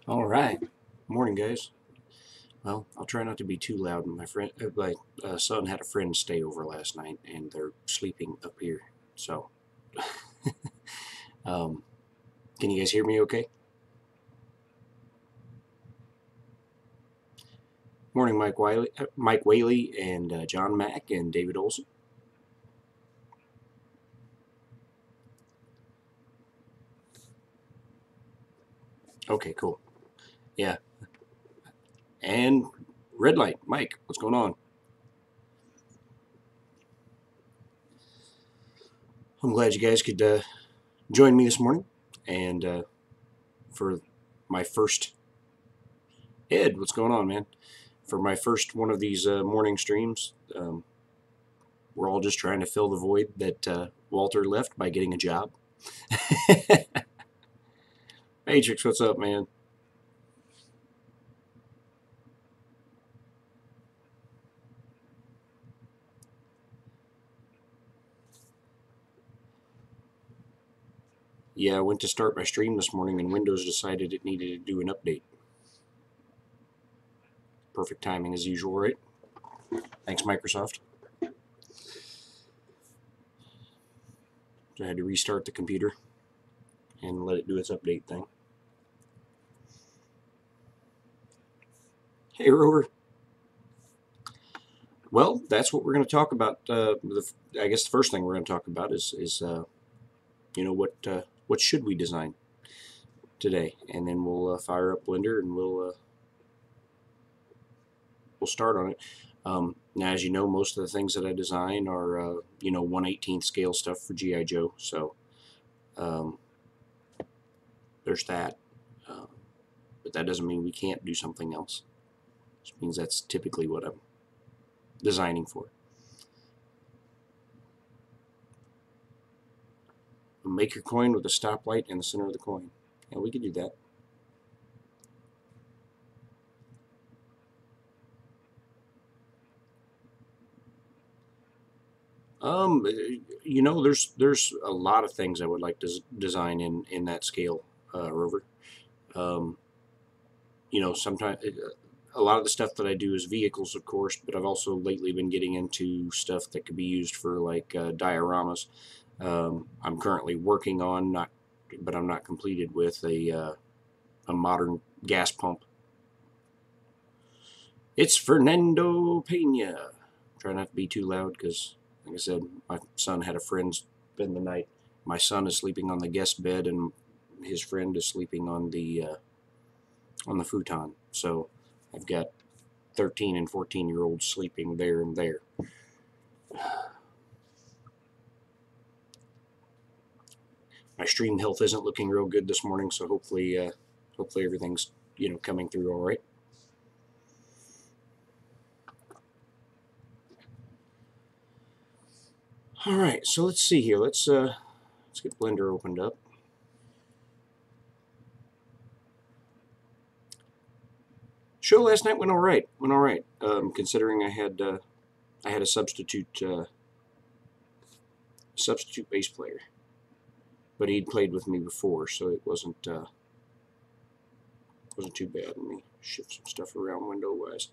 All right. Morning, guys. Well, I'll try not to be too loud. My son had a friend stay over last night, and they're sleeping up here. So, um, can you guys hear me? Okay. Morning, Mike Whaley, and John Mack, and David Olson. Okay, cool. Yeah. And red light, Mike. What's going on? I'm glad you guys could join me this morning, and for my first Ed. What's going on, man? For my first one of these morning streams. We're all just trying to fill the void that Walter left by getting a job. Matrix, what's up, man? Yeah, I went to start my stream this morning and Windows decided it needed to do an update. Perfect timing as usual, right? Thanks, Microsoft. So I had to restart the computer and let it do its update thing. Hey, Rover. Well, that's what we're going to talk about. I guess the first thing we're going to talk about is what should we design today, and then we'll fire up Blender and we'll start on it. Now, as you know, most of the things that I design are 1/18 scale stuff for GI Joe. So um, there's that. Uh, but that doesn't mean we can't do something else. It just means that's typically what I'm designing for. Make your coin with a stoplight in the center of the coin. Yeah, we could do that. There's a lot of things I would like to design in that scale, Rover. Um, sometimes a lot of the stuff that I do is vehicles, of course, but I've also lately been getting into stuff that could be used for like dioramas. I'm currently working on but I'm not completed with a modern gas pump. It's Fernando Pena. Try not to be too loud because, like I said, my son had a friend spend the night. My son is sleeping on the guest bed, and his friend is sleeping on the futon. So I've got 13 and 14-year olds sleeping there and there. My stream health isn't looking real good this morning, so hopefully everything's coming through all right. All right, so let's see here. Let's get Blender opened up. Show last night went all right. Considering I had a substitute bass player, but he'd played with me before, so it wasn't too bad. Let me shift some stuff around window wise.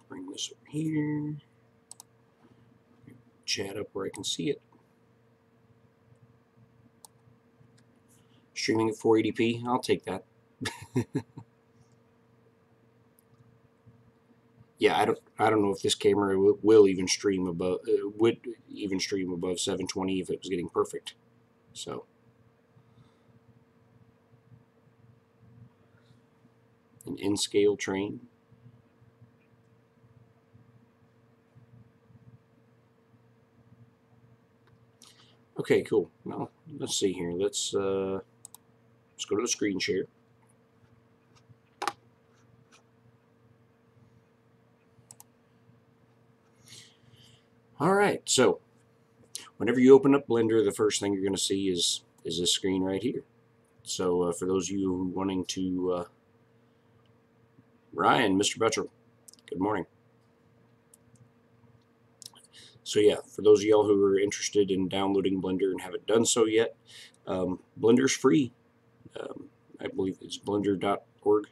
Bring this over here. Chat up where I can see it. Streaming at 480p. I'll take that. Yeah, I don't know if this camera will even stream above would even stream above 720 if it was getting perfect. So an N-scale train. Okay, cool. Well, let's see here. Let's go to the screen share. All right, so whenever you open up Blender, the first thing you're going to see is this screen right here. So for those of you wanting to, Ryan, Mr. Butcher, good morning. So yeah, for those of y'all who are interested in downloading Blender and haven't done so yet, Blender's free. I believe it's blender.org.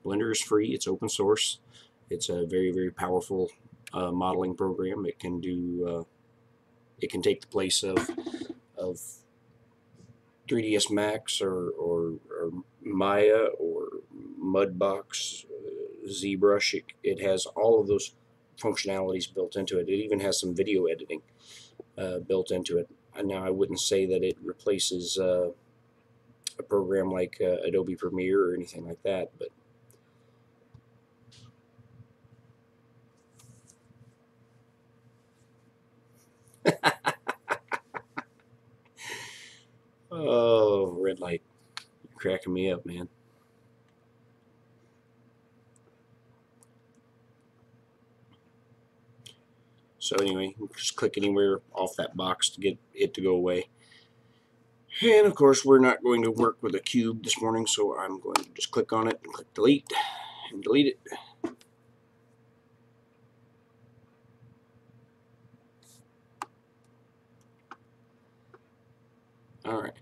Blender is free. It's open source. It's a very, very powerful modeling program. It can do. It can take the place of 3ds Max or Maya or Mudbox, ZBrush. It has all of those functionalities built into it. It even has some video editing built into it. And now I wouldn't say that it replaces a program like Adobe Premiere or anything like that, but oh, red light, you're cracking me up, man. So anyway, just click anywhere off that box to get it to go away. And of course, we're not going to work with a cube this morning, so I'm going to just click on it and click delete and delete it. All right.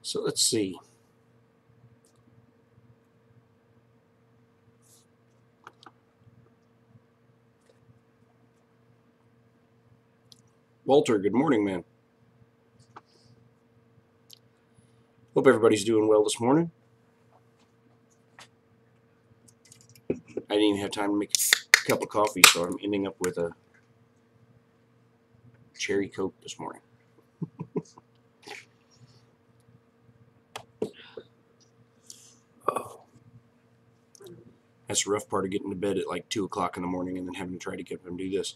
So let's see. Walter, good morning, man. Hope everybody's doing well this morning. I didn't even have time to make a cup of coffee, so I'm ending up with a cherry Coke this morning. Oh. That's the rough part of getting to bed at like 2 o'clock in the morning and then having to try to get up and do this.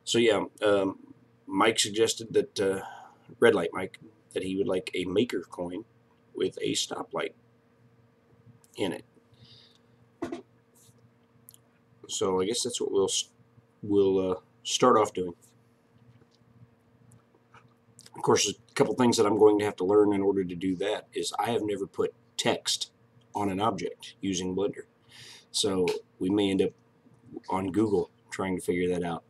So yeah, Mike suggested that, Red Light Mike, that he would like a maker coin with a stoplight in it. So I guess that's what we'll start off doing. Of course, a couple things that I'm going to have to learn in order to do that is I have never put text on an object using Blender. So we may end up on Google trying to figure that out.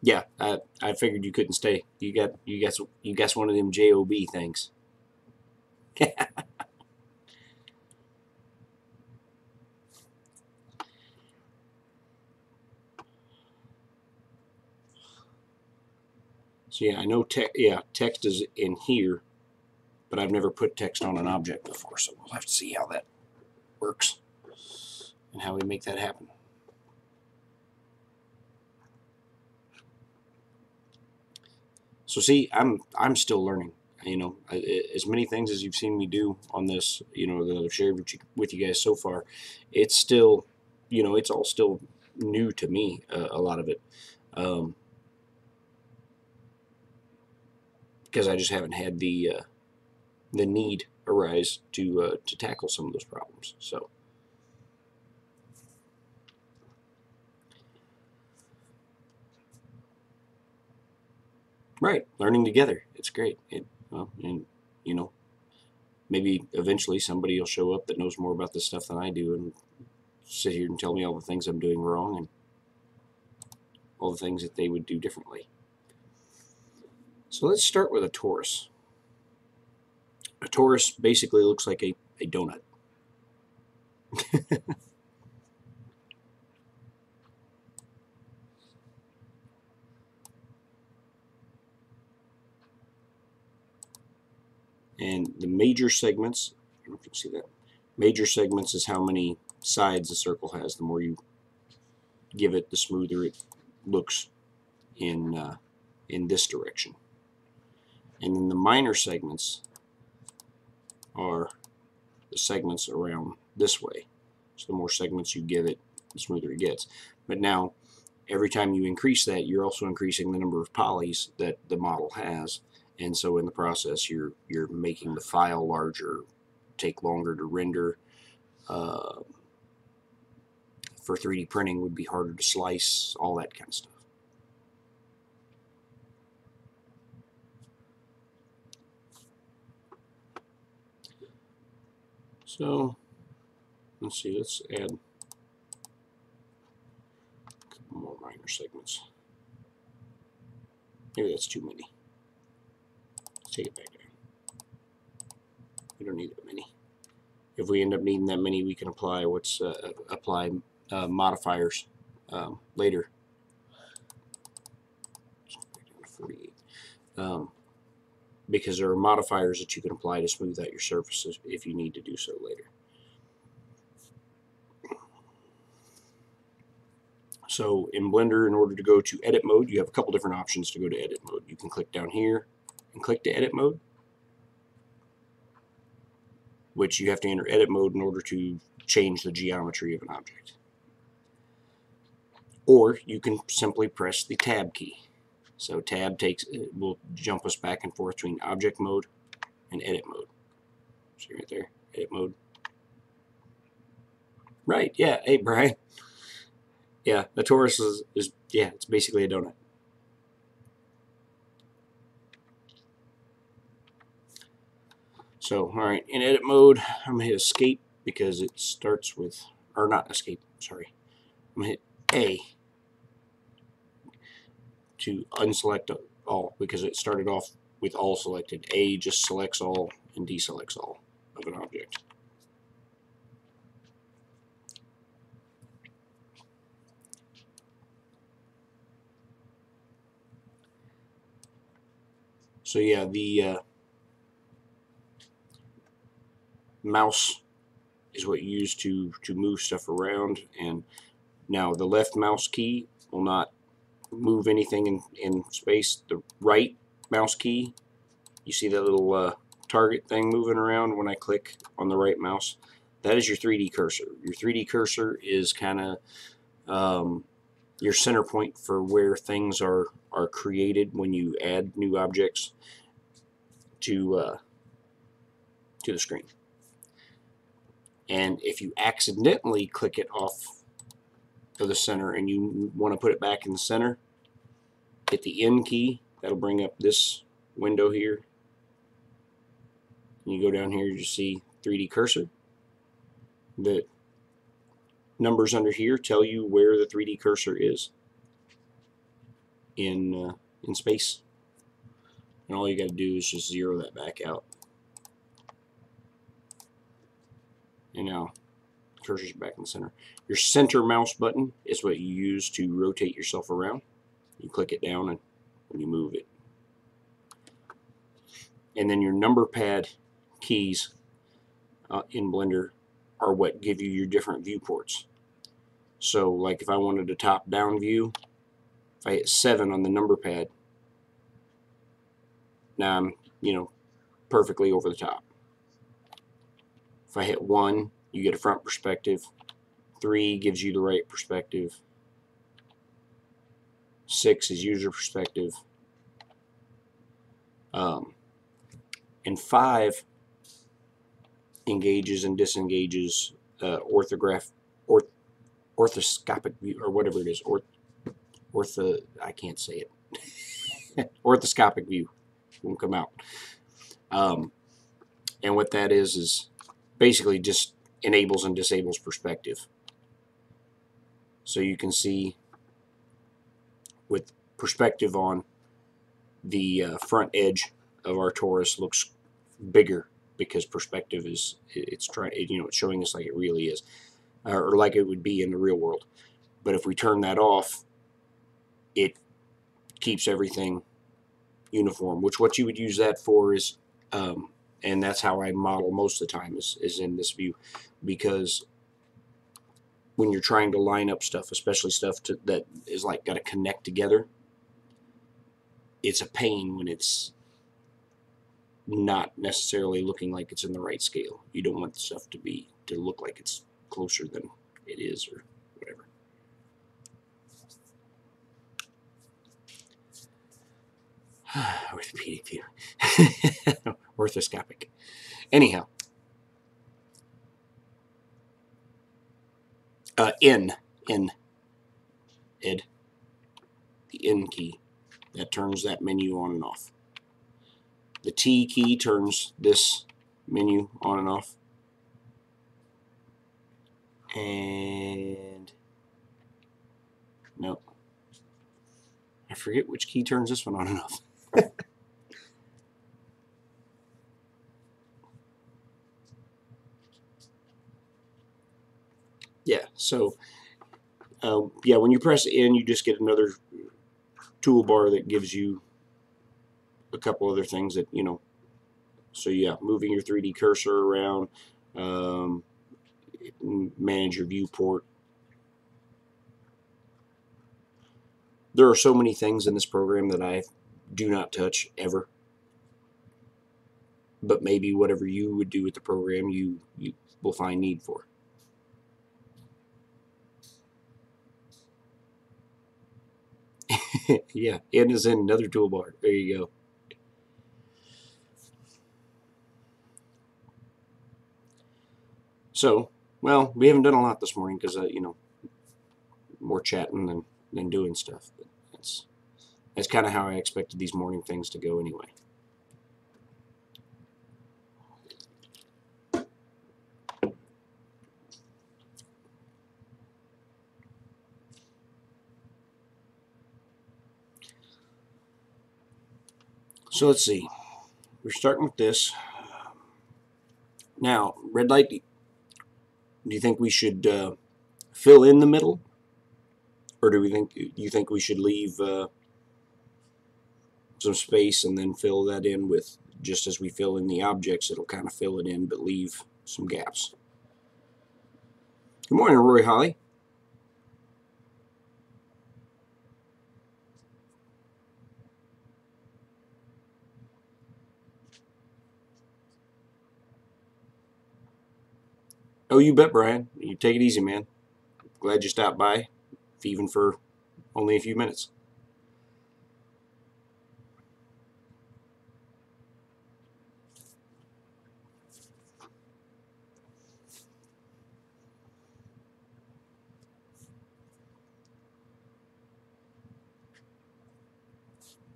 Yeah, I figured you couldn't stay. You got one of them JOB things. So yeah, I know text is in here, but I've never put text on an object before, so we'll have to see how that works and how we make that happen. So see, I'm still learning. You know, as many things as you've seen me do on this, you know, that I've shared with you guys so far, it's still, you know, it's all still new to me, a lot of it, because I just haven't had the need arise to tackle some of those problems. So. Right, learning together. It's great. Well, and you know, maybe eventually somebody will show up that knows more about this stuff than I do and sit here and tell me all the things I'm doing wrong and all the things that they would do differently. So let's start with a torus. A torus basically looks like a donut. And the major segments, I don't know if you can see that. Major segments is how many sides the circle has. The more you give it, the smoother it looks in this direction. And then the minor segments are the segments around this way. So the more segments you give it, the smoother it gets. But now, every time you increase that, you're also increasing the number of polys that the model has. And so in the process, you're making the file larger, take longer to render, for 3D printing would be harder to slice, all that kind of stuff. So let's see, let's add a couple more minor segments. Maybe that's too many. Let's take it back down. We don't need that many. If we end up needing that many, we can apply modifiers later. 48. Because there are modifiers that you can apply to smooth out your surfaces if you need to do so later. So in Blender, in order to go to edit mode, you have a couple different options to go to edit mode. You can click down here and click to edit mode, which you have to enter edit mode in order to change the geometry of an object. Or you can simply press the tab key. So tab will jump us back and forth between object mode and edit mode. See right there, edit mode. Right, yeah, hey Brian. Yeah, the torus is yeah, it's basically a donut. So, alright, in edit mode, I'm going to hit escape because it starts with, or not escape, sorry. I'm going to hit A to unselect all because it started off with all selected. A just selects all and deselects all of an object. So yeah, the mouse is what you use to move stuff around, and now the left mouse key will not move anything in space. The right mouse key, you see that little target thing moving around when I click on the right mouse? That is your 3D cursor. Your 3D cursor is kind of your center point for where things are created when you add new objects to the screen. And if you accidentally click it off of the center and you want to put it back in the center, hit the N key. That'll bring up this window here. You go down here, you see 3D cursor. The numbers under here tell you where the 3D cursor is in space, and all you got to do is just zero that back out. And now the cursor's back in the center. Your center mouse button is what you use to rotate yourself around. You click it down and you move it. And then your number pad keys in Blender are what give you your different viewports. So like if I wanted a top-down view, if I hit 7 on the number pad, now I'm, perfectly over the top. If I hit 1, you get a front perspective. 3 gives you the right perspective. 6 is user perspective. And 5 engages and disengages orthoscopic view, or whatever it is. I can't say it. Orthoscopic view won't come out. And what that is basically just enables and disables perspective. So you can see with perspective on, the front edge of our torus looks bigger because perspective it's showing us like it really is, or like it would be in the real world. But if we turn that off, it keeps everything uniform, which what you would use that for is and that's how I model most of the time is in this view, because when you're trying to line up stuff, especially stuff that is like got to connect together, it's a pain when it's not necessarily looking like it's in the right scale. You don't want the stuff to look like it's closer than it is or whatever. Orthopedic view. Orthoscopic. Anyhow. N N, Ed, the N key. That turns that menu on and off. The T key turns this menu on and off. And no, I forget which key turns this one on and off. Yeah, so yeah, when you press N, you just get another toolbar that gives you a couple other things that, you know. So yeah, moving your 3D cursor around, manage your viewport. There are so many things in this program that I do not touch ever. But maybe whatever you would do with the program, you will find need for. Yeah, N is in another toolbar. There you go. So, well, we haven't done a lot this morning because, you know, more chatting than doing stuff. But that's kind of how I expected these morning things to go anyway. So let's see. We're starting with this. Now, red light, do you think we should fill in the middle? Or do you think we should leave some space and then fill that in with, just as we fill in the objects, it'll kind of fill it in but leave some gaps. Good morning, Roy Holly. Oh, you bet, Brian. You take it easy, man. Glad you stopped by, even for only a few minutes.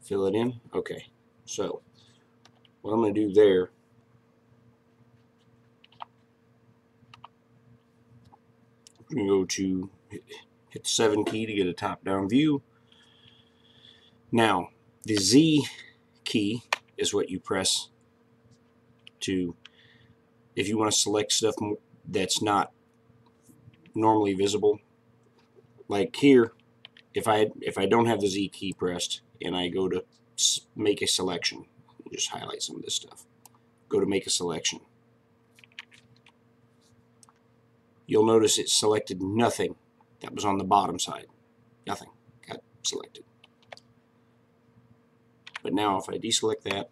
Fill it in? Okay. So, what I'm going to do there, I'm going to go to hit the 7 key to get a top-down view. Now, the Z key is what you press to, if you want to select stuff that's not normally visible. Like here, if I don't have the Z key pressed and I go to make a selection, just highlight some of this stuff. Go to make a selection. You'll notice it selected nothing that was on the bottom side. Nothing got selected. But now if I deselect that,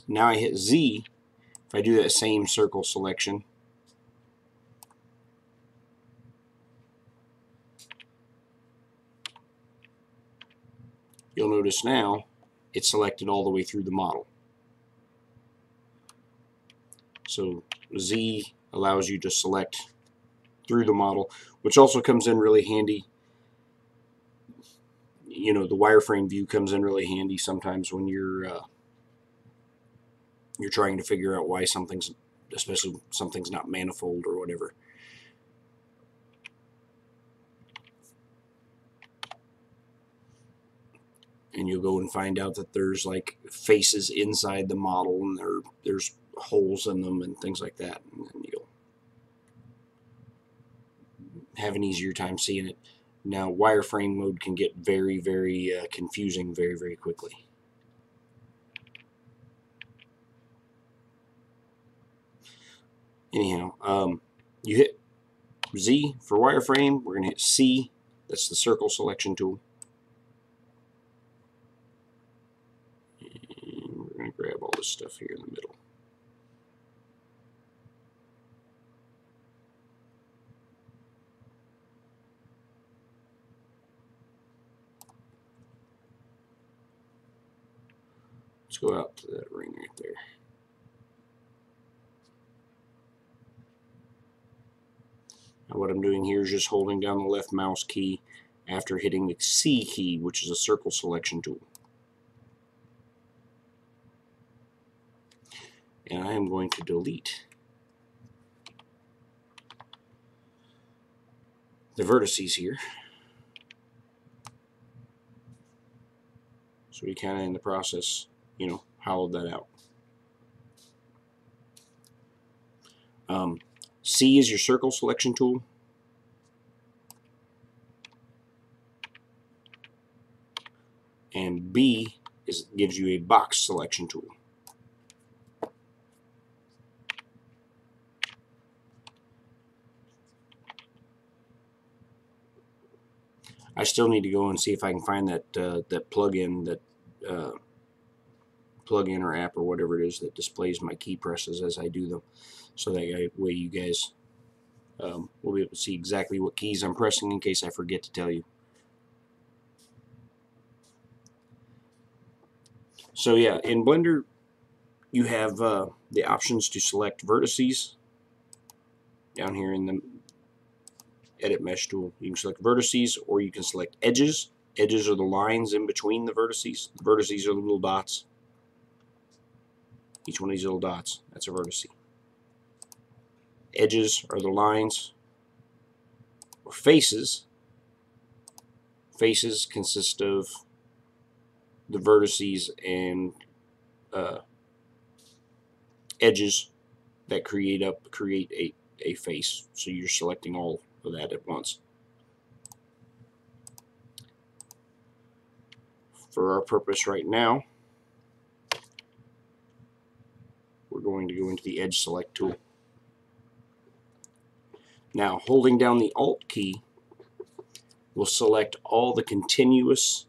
now I hit Z, if I do that same circle selection, you'll notice now it's selected all the way through the model. So Z allows you to select through the model, which also comes in really handy. You know, the wireframe view comes in really handy sometimes when you're trying to figure out why something's, especially something's not manifold or whatever. And you'll go and find out that there's like faces inside the model and there's holes in them and things like that, and then you'll have an easier time seeing it. Now, wireframe mode can get very, very confusing very, very quickly. Anyhow, you hit Z for wireframe. We're going to hit C. That's the circle selection tool. And we're going to grab all this stuff here in the middle. Let's go out to that ring right there. What I'm doing here is just holding down the left mouse key after hitting the C key, which is a circle selection tool. And I am going to delete the vertices here. So we kind of in the process, hollowed that out. C is your circle selection tool. And B gives you a box selection tool. I still need to go and see if I can find that that plugin, plugin or app or whatever it is that displays my key presses as I do them, so that way you guys will be able to see exactly what keys I'm pressing in case I forget to tell you. So yeah, in Blender you have the options to select vertices down here in the Edit Mesh tool. You can select vertices, or you can select edges. Edges are the lines in between the vertices. The vertices are the little dots. Each one of these little dots, that's a vertice. Edges are the lines. Or faces. Faces consist of the vertices and edges that create a face. So you're selecting all of that at once. For our purpose right now, we're going to go into the Edge Select tool. Now, holding down the Alt key will select all the continuous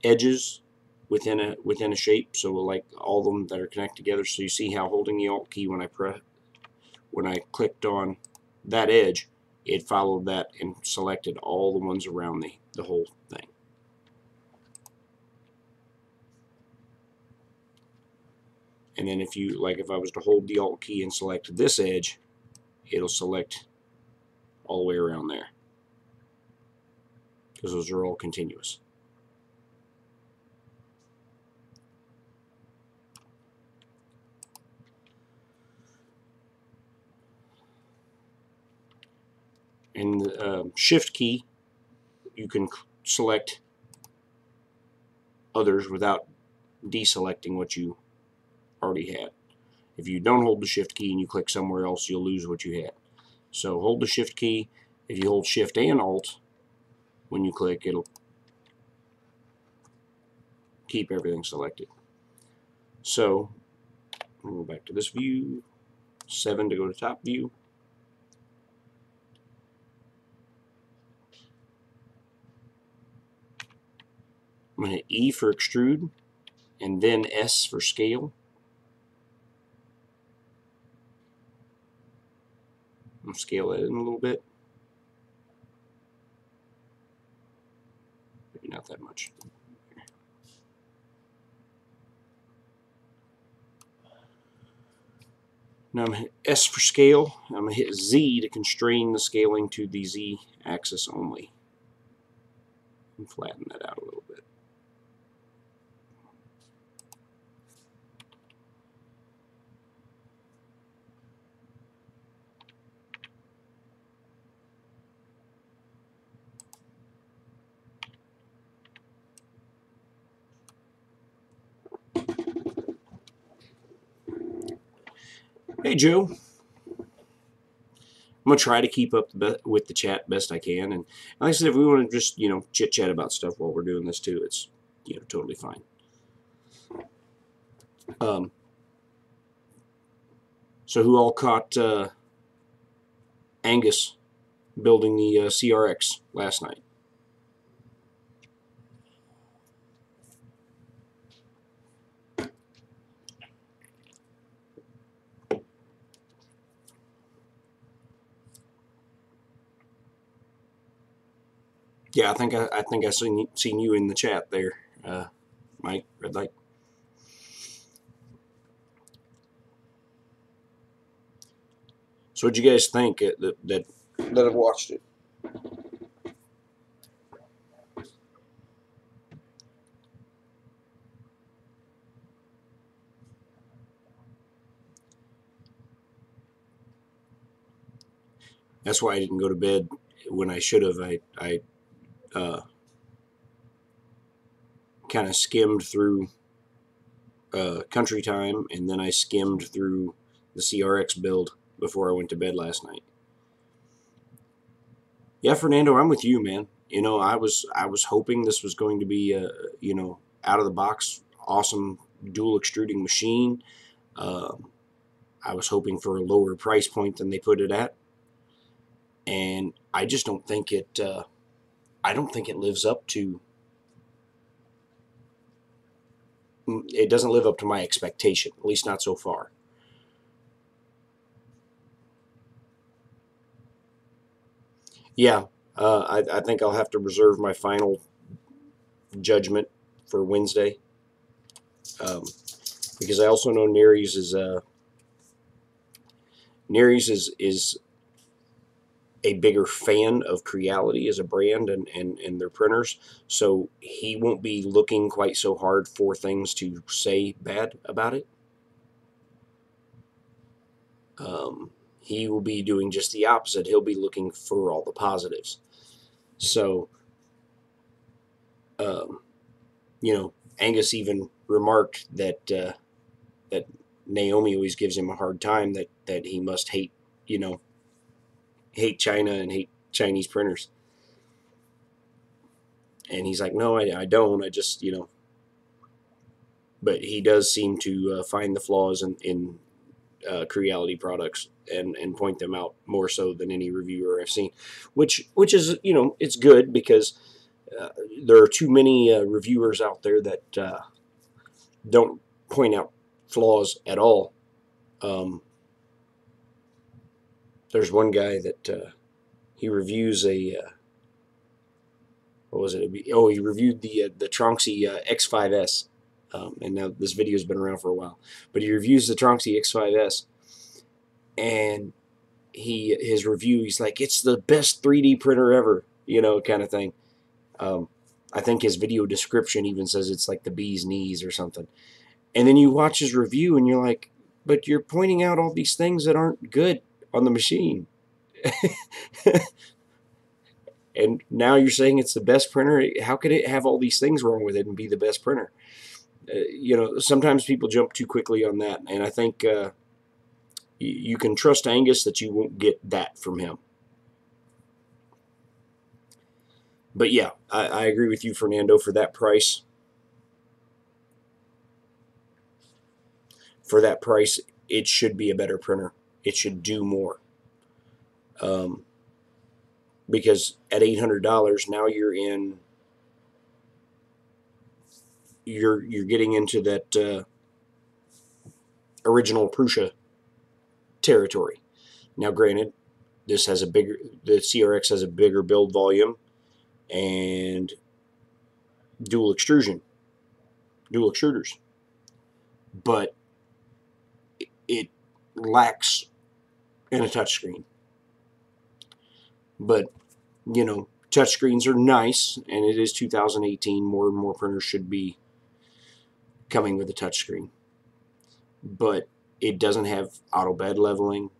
edges within a shape. So like all of them that are connected together. So you see how holding the Alt key when I clicked on that edge, it followed that and selected all the ones around the whole thing. And then if I was to hold the Alt key and select this edge, it'll select all the way around there, because those are all continuous. And the Shift key, you can select others without deselecting what you already had. If you don't hold the Shift key and you click somewhere else, you'll lose what you had. So hold the Shift key. If you hold Shift and Alt when you click, it'll keep everything selected. So we'll go back to this view, 7 to go to top view. I'm going to hit E for extrude and then S for scale. I'm going to scale that in a little bit. Maybe not that much. Now I'm going to hit S for scale. I'm going to hit Z to constrain the scaling to the Z axis only. And flatten that out a little bit. Hey Joe, I'm gonna try to keep up with the chat best I can, and like I said, if we want to just chit chat about stuff while we're doing this too, it's totally fine. So who all caught Angus building the CRX last night? Yeah, I think I seen you in the chat there, Mike Red Light. So what'd you guys think that have watched it? That's why I didn't go to bed when I should have. I kind of skimmed through Country Time, and then I skimmed through the CRX build before I went to bed last night. Yeah, Fernando, I'm with you, man. You know, I was hoping this was going to be a out of the box awesome dual extruding machine. Um, I was hoping for a lower price point than they put it at, and I just don't think it. I don't think it lives up to. It doesn't live up to my expectation, at least not so far. Yeah, I think I'll have to reserve my final judgment for Wednesday, um, because I also know Neres is a bigger fan of Creality as a brand and their printers, so he won't be looking quite so hard for things to say bad about it. He will be doing just the opposite. He'll be looking for all the positives. So, um, Angus even remarked that Naomi always gives him a hard time that he must hate China and hate Chinese printers. And he's like, no, I don't. I just, but he does seem to find the flaws in Creality products and point them out more so than any reviewer I've seen, which is it's good because there are too many reviewers out there that don't point out flaws at all. There's one guy that he reviews a what was it? Oh, he reviewed the Tronxy X5S, and now this video's been around for a while. But he reviews the Tronxy X5S, and his review, he's like, it's the best 3D printer ever, kind of thing. Um, I think his video description even says it's like the bee's knees or something. And then you watch his review, and you're like, but you're pointing out all these things that aren't good on the machine. And now you're saying it's the best printer. How could it have all these things wrong with it and be the best printer? Sometimes people jump too quickly on that, and I think you can trust Angus that you won't get that from him. But yeah, I agree with you, Fernando, for that price. For that price, it should be a better printer. It should do more. Because at $800 now you're getting into that original Prusa territory. Now, granted, the CRX has a bigger build volume and dual extruders, but it lacks in a touchscreen. But touchscreens are nice, and it is 2018. More and more printers should be coming with a touchscreen, but it doesn't have auto bed leveling,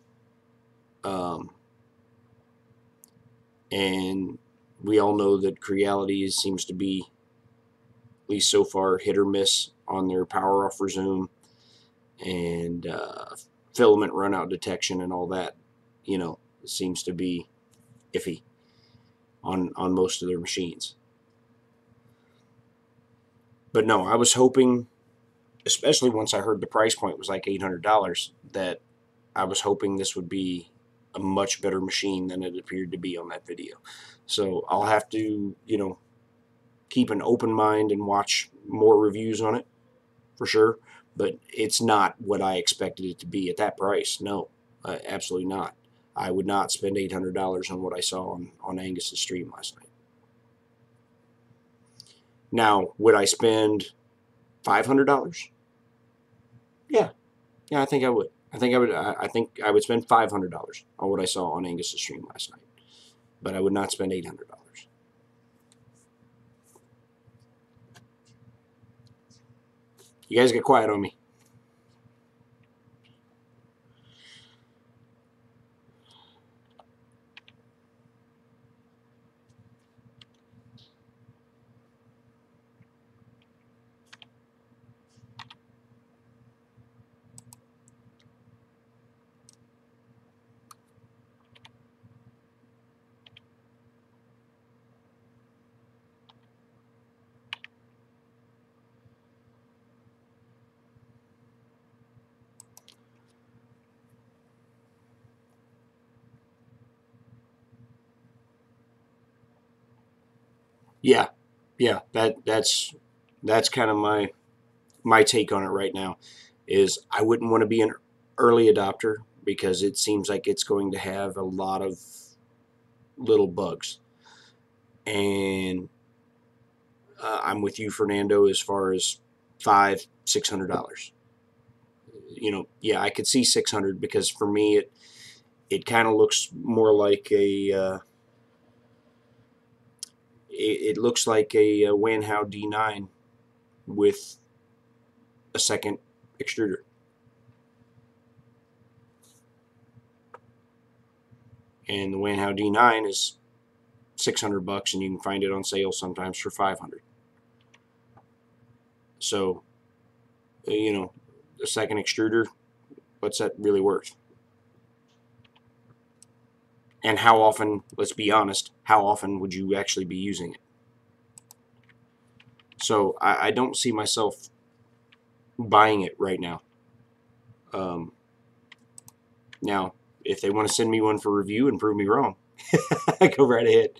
and we all know that Creality seems to be, at least so far, hit or miss on their power off resume and filament runout detection and all that. Seems to be iffy on most of their machines. But no, I was hoping, especially once I heard the price point was like $800, that I was hoping this would be a much better machine than it appeared to be on that video. So I'll have to, keep an open mind and watch more reviews on it for sure. But it's not what I expected it to be at that price. No, absolutely not. I would not spend $800 on what I saw on Angus's stream last night. Now, would I spend $500? Yeah, I think I would. I think I would spend $500 on what I saw on Angus's stream last night, but I would not spend $800. You guys get quiet on me. Yeah, yeah. That's kind of my take on it right now. Is I wouldn't want to be an early adopter because it seems like it's going to have a lot of little bugs. And I'm with you, Fernando, as far as $600. Yeah, I could see 600 because for me it kind of looks more like it looks like a Wanhao D9 with a second extruder. And the Wanhao D9 is $600, and you can find it on sale sometimes for $500. So, a second extruder, what's that really worth? And how often, let's be honest, how often would you actually be using it? So I don't see myself buying it right now. Now, if they want to send me one for review and prove me wrong, go right ahead.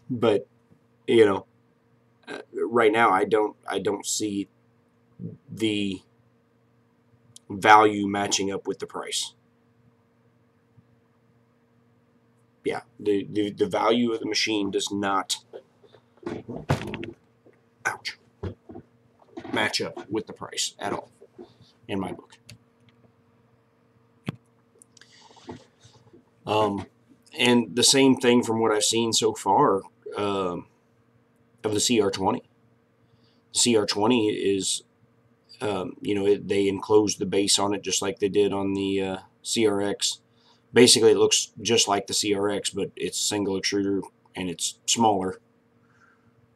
But right now I don't see the value matching up with the price. Yeah, the value of the machine does not, ouch, match up with the price at all, in my book. And the same thing from what I've seen so far of the CR20. CR20 is, they enclosed the base on it just like they did on the CRX. Basically, it looks just like the CRX, but it's single extruder and it's smaller.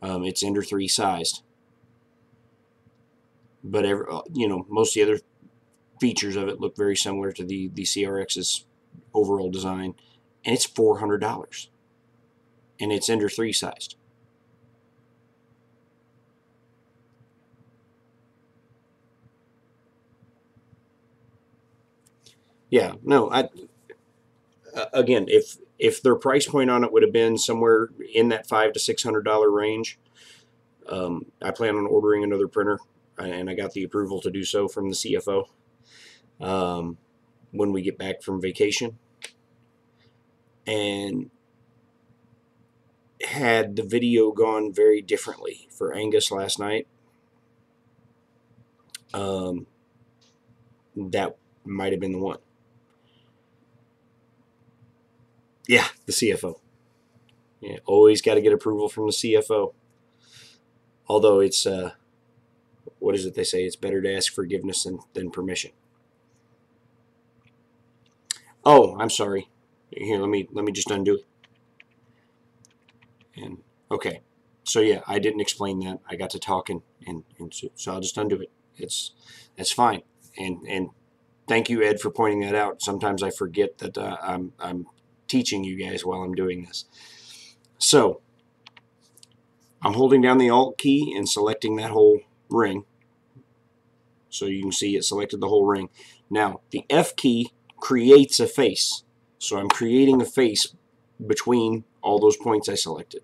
It's Ender 3 sized. But most of the other features of it look very similar to the CRX's overall design, and it's $400, and it's Ender 3 sized. Yeah, no, again, if their price point on it would have been somewhere in that $500 to $600 range, I plan on ordering another printer, and I got the approval to do so from the CFO when we get back from vacation. And had the video gone very differently for Angus last night, that might have been the one. Yeah, the CFO. Yeah, always got to get approval from the CFO. Although it's, what is it they say? It's better to ask forgiveness than permission. Oh, I'm sorry. Here, let me just undo it. And okay, so yeah, I didn't explain that. I got to talking, and so I'll just undo it. That's fine. And thank you, Ed, for pointing that out. Sometimes I forget that I'm teaching you guys while I'm doing this. So I'm holding down the Alt key and selecting that whole ring. So you can see it selected the whole ring. Now the F key creates a face. So I'm creating a face between all those points I selected.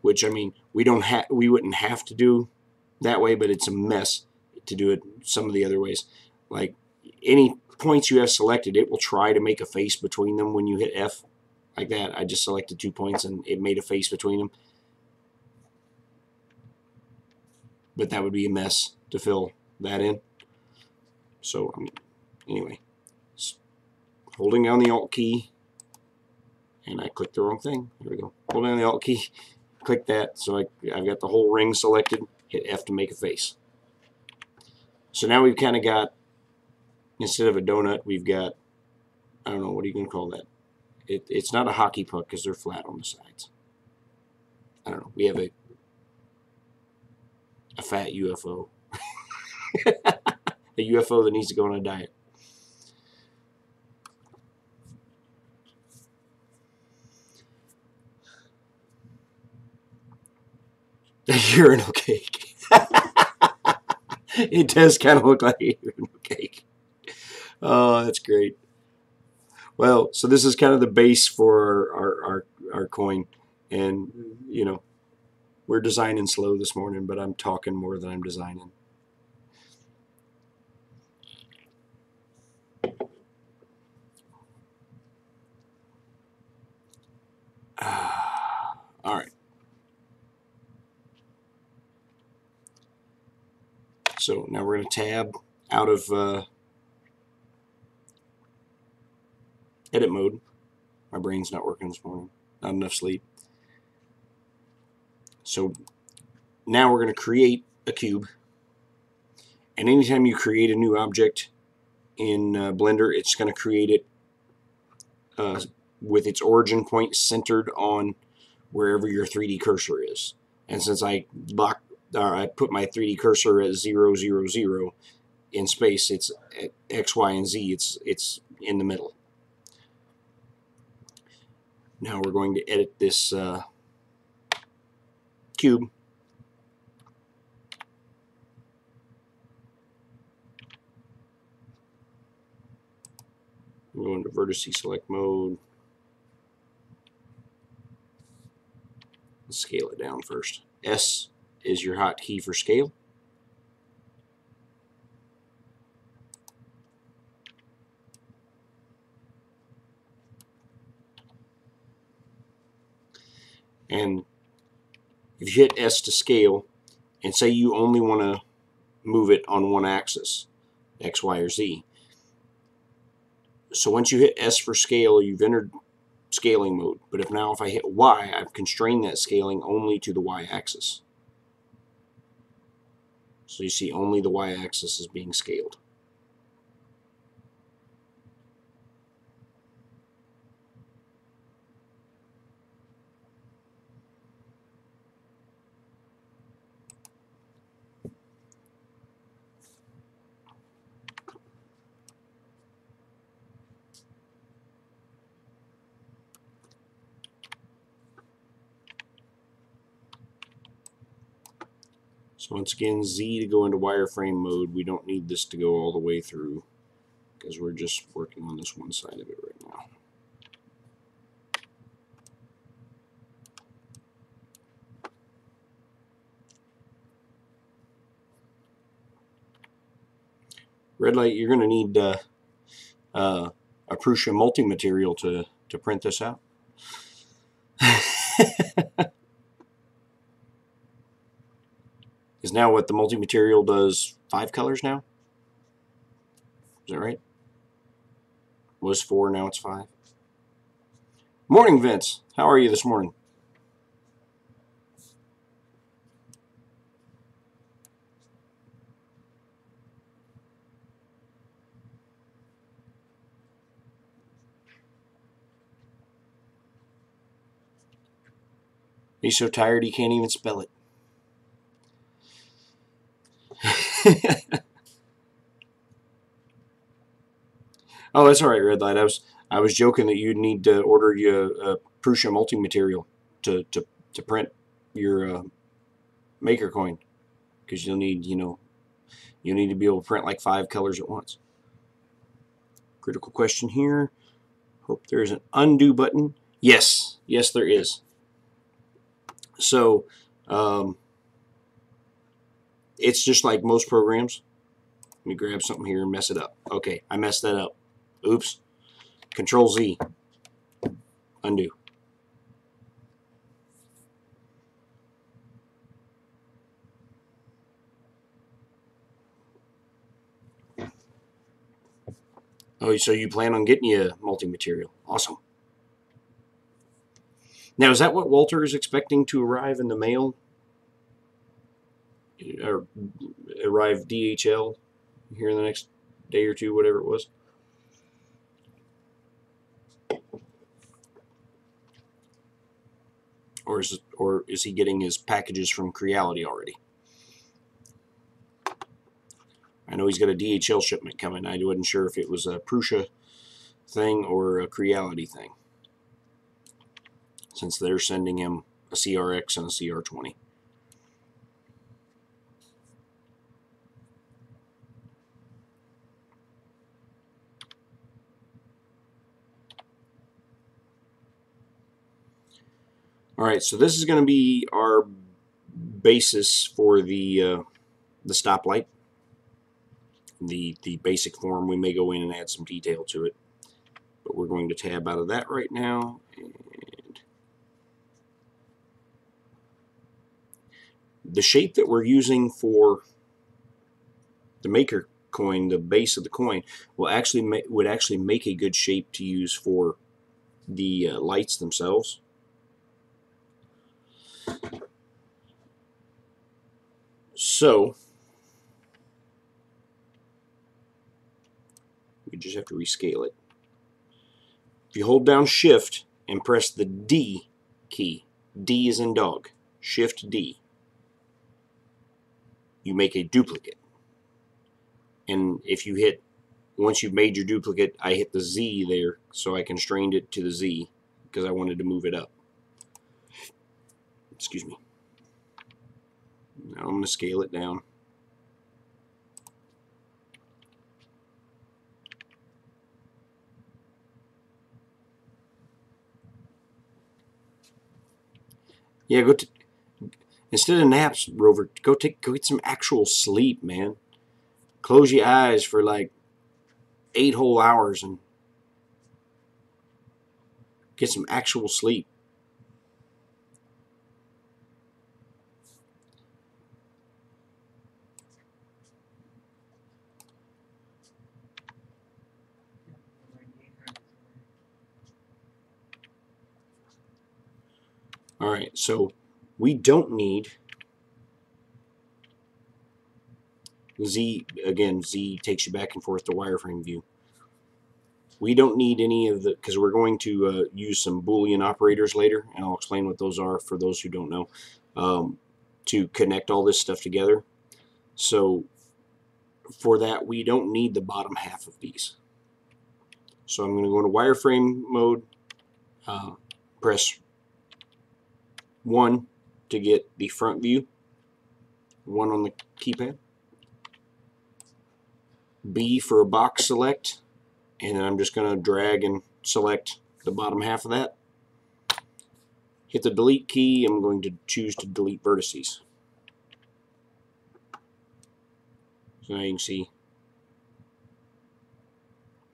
Which, I mean, we wouldn't have to do that way, but it's a mess to do it some of the other ways. Like any points you have selected, it will try to make a face between them when you hit F, like that. I just selected 2 points and it made a face between them. but that would be a mess to fill that in. So anyway, holding down the Alt key, and I clicked the wrong thing. There we go. Hold down the Alt key, click that, so I've got the whole ring selected. Hit F to make a face. So now we've kind of got, instead of a donut, we've got, I don't know, what are you going to call that? It's not a hockey puck because they're flat on the sides. I don't know. We have a fat UFO. A UFO that needs to go on a diet. A urinal cake. It does kind of look like a urinal cake. Oh, that's great. Well, so this is kind of the base for our coin, and you know, we're designing slow this morning, but I'm talking more than I'm designing. All right. So now we're going to tab out of edit mode. My brain's not working this morning. Not enough sleep. So now we're going to create a cube. And anytime you create a new object in Blender, it's going to create it with its origin point centered on wherever your 3D cursor is. And since I put my 3D cursor at 0, 0, 0 in space, it's at X, Y, and Z. It's in the middle. Now we're going to edit this cube. We'll go into vertice select mode. Let's scale it down first. S is your hotkey for scale. And if you hit S to scale, and say you only want to move it on one axis, X, Y, or Z. So once you hit S for scale, you've entered scaling mode. But if I hit Y, I've constrained that scaling only to the Y axis. So you see only the Y axis is being scaled. So once again, Z to go into wireframe mode. We don't need this to go all the way through because we're just working on this one side of it right now. Red light, you're going to need a Prusa multi-material to print this out. Is now what the multi-material does 5 colors now? Is that right? Was 4, now it's 5. Morning, Vince. How are you this morning? He's so tired he can't even spell it. Oh, that's all right, Red Light. I was joking that you'd need to order you a Prusa multi-material to print your maker coin, because you'll need you'll need to be able to print like 5 colors at once. Critical question here. Hope there's an undo button. Yes, yes there is. So it's just like most programs. Let me grab something here and mess it up. Okay, I messed that up. Oops. Control Z. Undo. Oh, so you plan on getting you multi-material. Awesome. Now, is that what Walter is expecting to arrive in the mail? Or arrive DHL here in the next day or two, whatever it was? Or is he getting his packages from Creality already? I know he's got a DHL shipment coming. I wasn't sure if it was a Prusa thing or a Creality thing, since they're sending him a CRX and a CR20. All right, so this is going to be our basis for the stoplight. The basic form. We may go in and add some detail to it, but we're going to tab out of that right now. And the shape that we're using for the maker coin, the base of the coin, would actually make a good shape to use for the lights themselves. So we just have to rescale it. If you hold down Shift and press the D key, D is in dog, Shift D, you make a duplicate. And if you hit, once you've made your duplicate, I hit the Z there, so I constrained it to the Z because I wanted to move it up. Excuse me. Now I'm going to scale it down. Yeah, instead of naps, Rover, go get some actual sleep, man. Close your eyes for like 8 whole hours and get some actual sleep. All right, so we don't need Z. Again, Z takes you back and forth to wireframe view. We don't need any of the, because we're going to use some Boolean operators later, and I'll explain what those are for those who don't know, to connect all this stuff together. So for that, we don't need the bottom half of these. So I'm going to go into wireframe mode, press 1 to get the front view, 1 on the keypad, B for a box select, and then I'm just going to drag and select the bottom half of that. Hit the delete key. I'm going to choose to delete vertices. So now you can see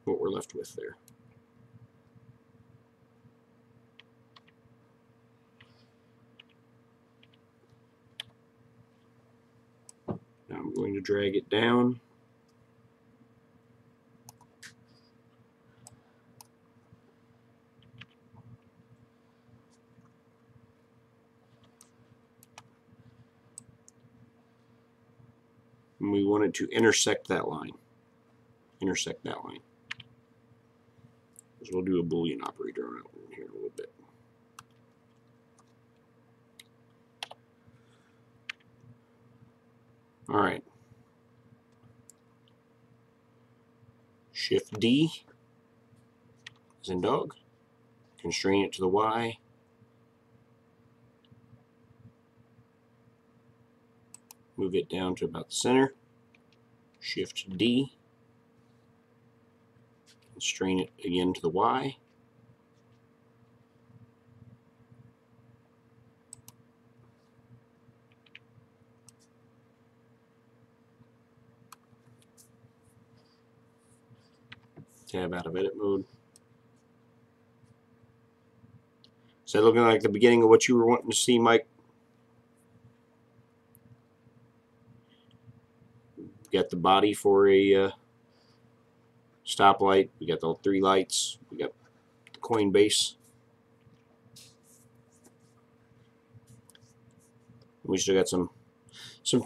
what we're left with there. Now I'm going to drag it down. And we want it to intersect that line. Intersect that line. So we'll do a Boolean operator on it here in a little bit. All right. Shift D as in dog. Constrain it to the Y. Move it down to about the center. Shift D. Constrain it again to the Y. Tab out of edit mode. Is that looking like the beginning of what you were wanting to see, Mike? Got the body for a stoplight. We got the 3 lights. We got the coin base. We still got some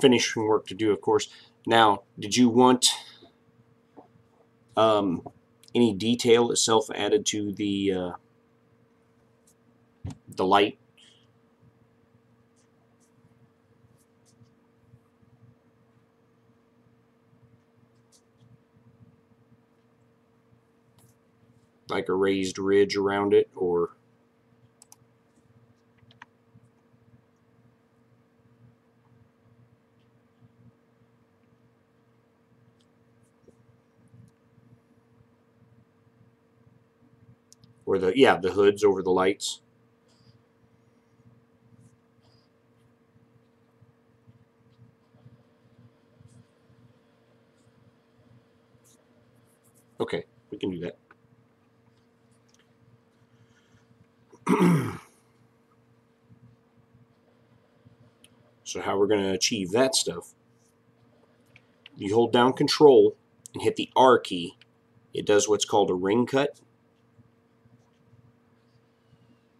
finishing work to do, of course. Now, did you want any detail itself added to the light? Like a raised ridge around it, or the hoods over the lights. Okay, we can do that. So how we're going to achieve that stuff, you hold down Control and hit the R key. It does what's called a ring cut.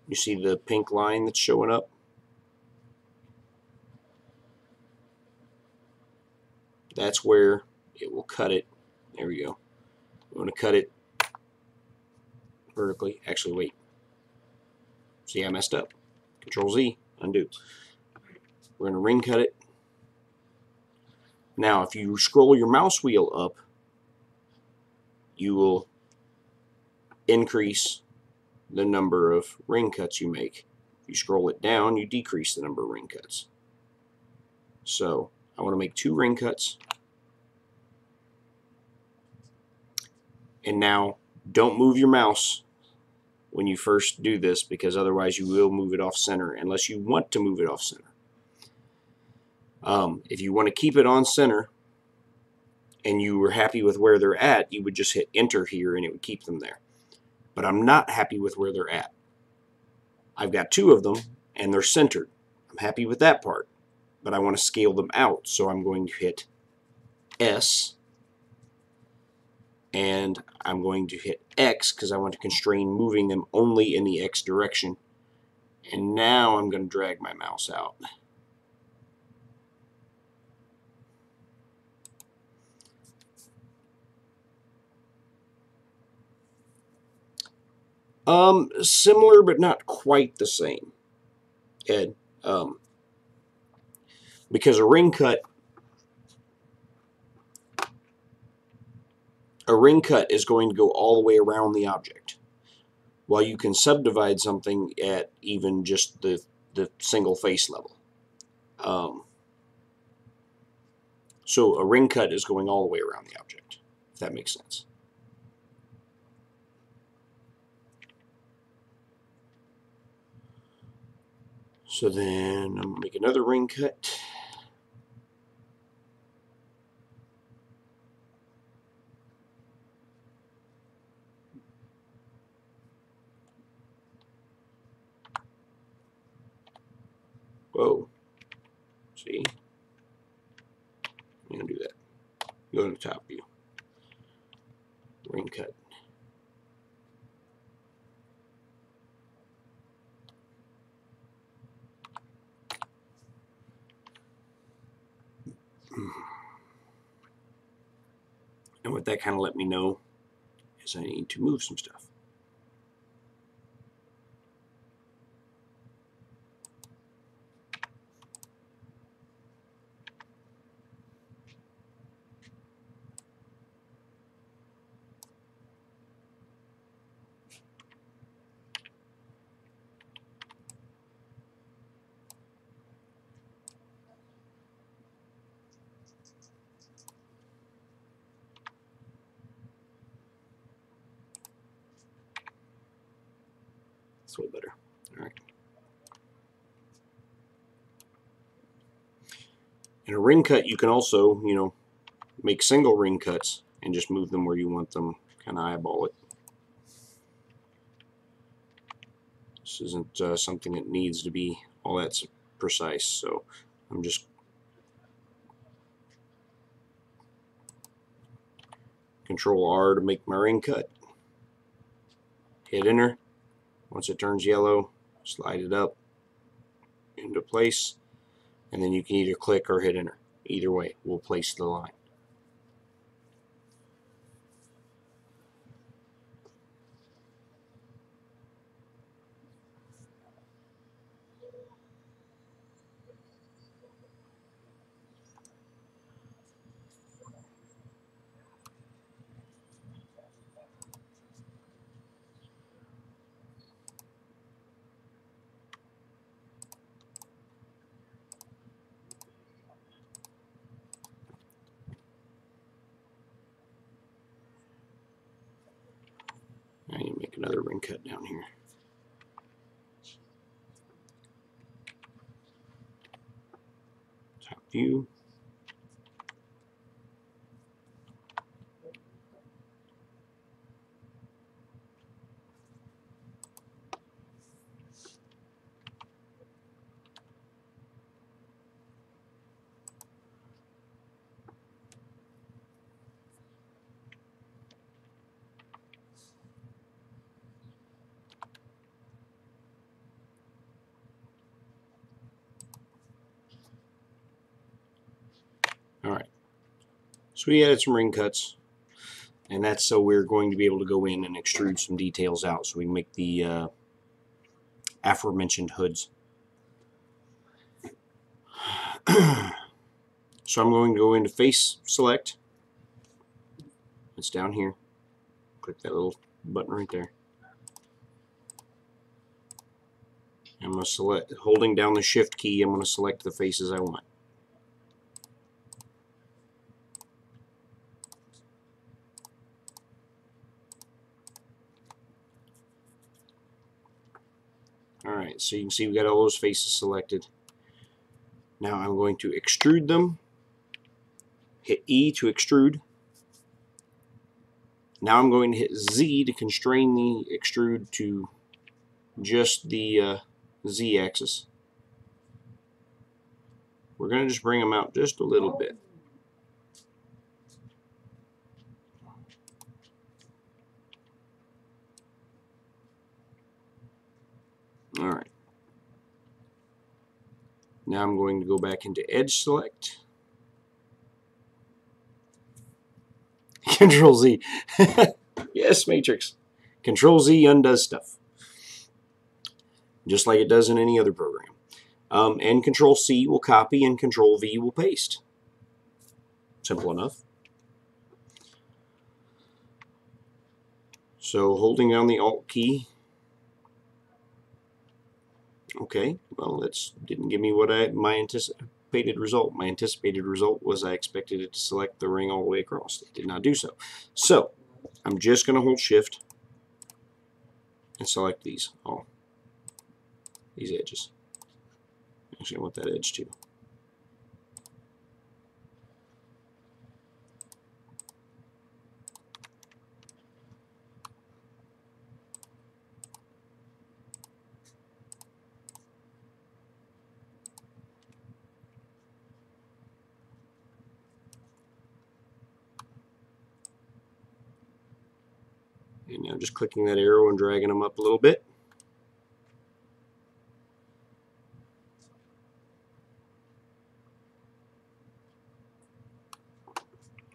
You see the pink line that's showing up? That's where it will cut it. There we go. We want to cut it vertically. Actually, wait. See, I messed up. Control Z, undo. We're going to ring cut it. Now, if you scroll your mouse wheel up, you will increase the number of ring cuts you make. If you scroll it down, you decrease the number of ring cuts. So, I want to make 2 ring cuts. And now, don't move your mouse when you first do this, because otherwise you will move it off center unless you want to move it off center. If you want to keep it on center and you were happy with where they're at, you would just hit enter here and it would keep them there. But I'm not happy with where they're at. I've got 2 of them and they're centered. I'm happy with that part, but I want to scale them out, so I'm going to hit S and I'm going to hit X because I want to constrain moving them only in the X direction. And now I'm going to drag my mouse out. Similar but not quite the same, Ed. Because a ring cut is going to go all the way around the object, while you can subdivide something at even just the single face level. So a ring cut is going all the way around the object, if that makes sense. So then I'm going to make another ring cut. Whoa. See? I'm going to do that. Go to the top view. Ring cut. And what that kind of let me know is I need to move some stuff. That's way better. All right. In a ring cut, you can also, make single ring cuts and just move them where you want them, kind of eyeball it. This isn't something that needs to be all that precise, so I'm just Control R to make my ring cut. Hit enter. Once it turns yellow, slide it up into place, and then you can either click or hit enter. Either way will place the line. I need to make another ring cut down here. Top view. Alright, so we added some ring cuts, and that's so we're going to be able to go in and extrude some details out so we can make the aforementioned hoods. So I'm going to go into face select. It's down here. Click that little button right there. I'm going to select, holding down the shift key, I'm going to select the faces I want. Alright, so you can see we've got all those faces selected. Now I'm going to extrude them. Hit E to extrude. Now I'm going to hit Z to constrain the extrude to just the Z axis. We're going to just bring them out just a little bit. Alright. Now I'm going to go back into Edge Select. Control Z. Yes, Matrix. Control Z undoes stuff. Just like it does in any other program. And Control C will copy and Control V will paste. Simple enough. So holding down the Alt key. Okay, well that didn't give me what my anticipated result. My anticipated result was I expected it to select the ring all the way across. It did not do so. So I'm just going to hold Shift and select these edges. Actually, I want that edge too. And now just clicking that arrow and dragging them up a little bit.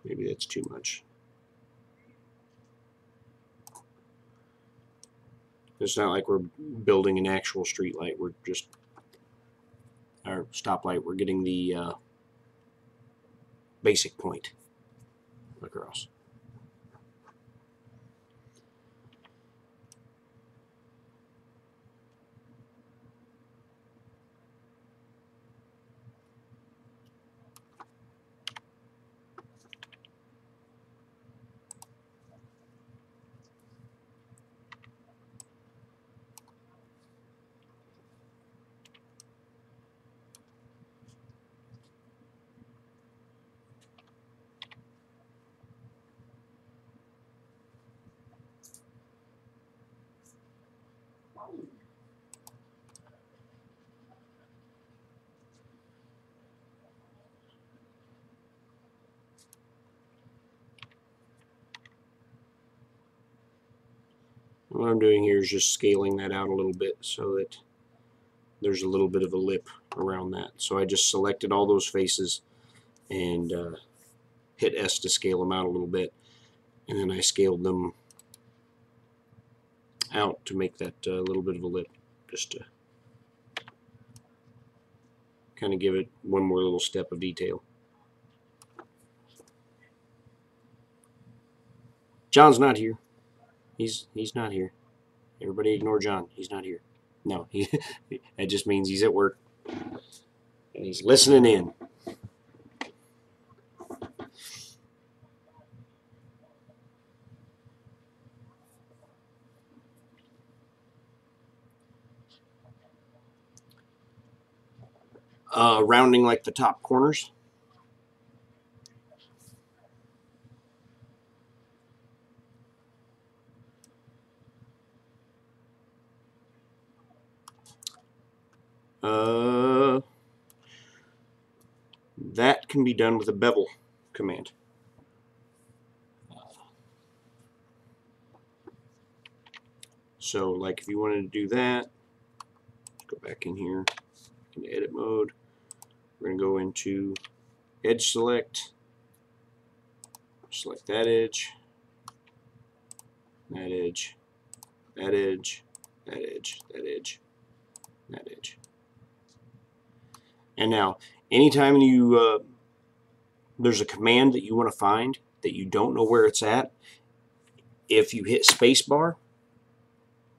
Maybe that's too much. It's not like we're building an actual street light. We're just, our stoplight, we're getting the basic point across. What I'm doing here is just scaling that out a little bit so that there's a little bit of a lip around that. So I just selected all those faces and hit S to scale them out a little bit, and then I scaled them out to make that little bit of a lip, just to kind of give it one more little step of detail. John's not here. He's not here. Everybody ignore John. He's not here. No, that just means he's at work and he's listening in. Rounding like the top corners. That can be done with a bevel command. So like if you wanted to do that, go back in here in edit mode. We're going to go into edge select, select that edge, that edge, that edge, that edge, that edge, that edge. And now anytime you there's a command that you want to find that you don't know where it's at, if you hit spacebar,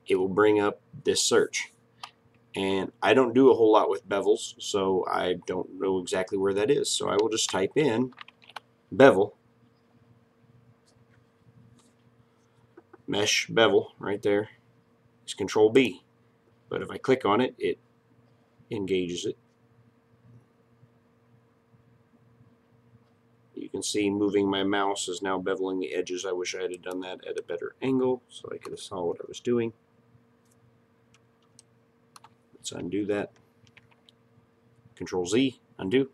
it will bring up this search. And I don't do a whole lot with bevels, so I don't know exactly where that is. So I will just type in bevel, mesh bevel right there. It's Control B. But if I click on it, it engages it. You can see moving my mouse is now beveling the edges. I wish I had done that at a better angle so I could have saw what I was doing. Let's undo that. Control Z, undo.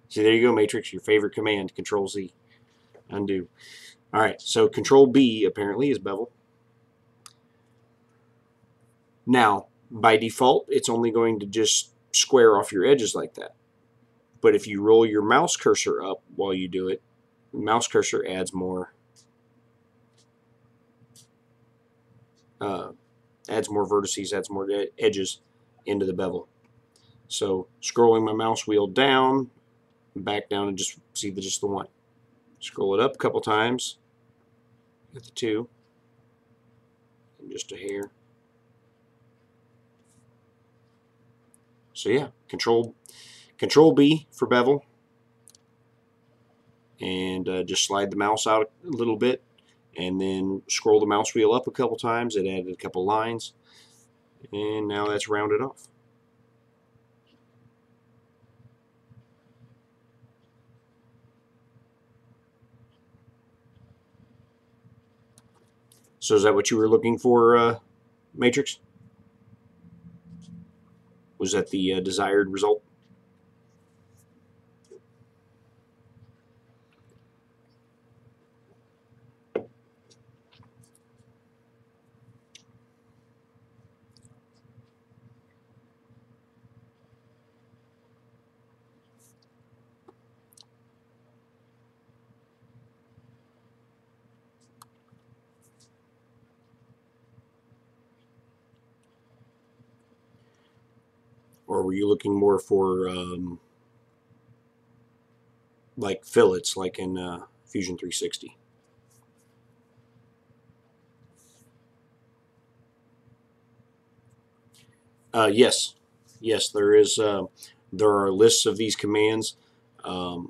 See, there you go, Matrix, your favorite command, Control Z, undo. All right, so Control B apparently is bevel. Now, by default, it's only going to just square off your edges like that. But if you roll your mouse cursor up while you do it, the mouse cursor adds more vertices, adds more edges into the bevel. So scrolling my mouse wheel down, back down, and just see just the one. Scroll it up a couple times, get the two, and just a hair. So yeah, Control B for bevel, and just slide the mouse out a little bit, and then scroll the mouse wheel up a couple times. It added a couple lines, and now that's rounded off. So is that what you were looking for, Matrix? Was that the desired result? Or were you looking more for like fillets, like in Fusion 360? Yes, there is. There are lists of these commands. All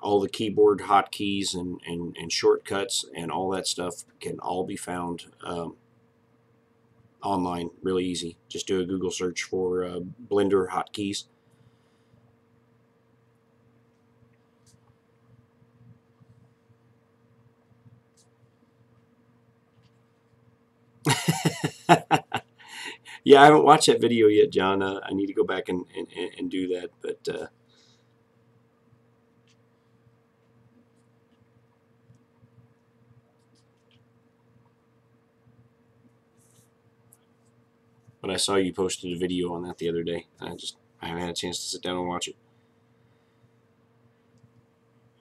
the keyboard hotkeys and shortcuts and all that stuff can all be found online, really easy. Just do a Google search for Blender hotkeys. Yeah, I haven't watched that video yet, John. I need to go back and do that. But but I saw you posted a video on that the other day. I haven't had a chance to sit down and watch it.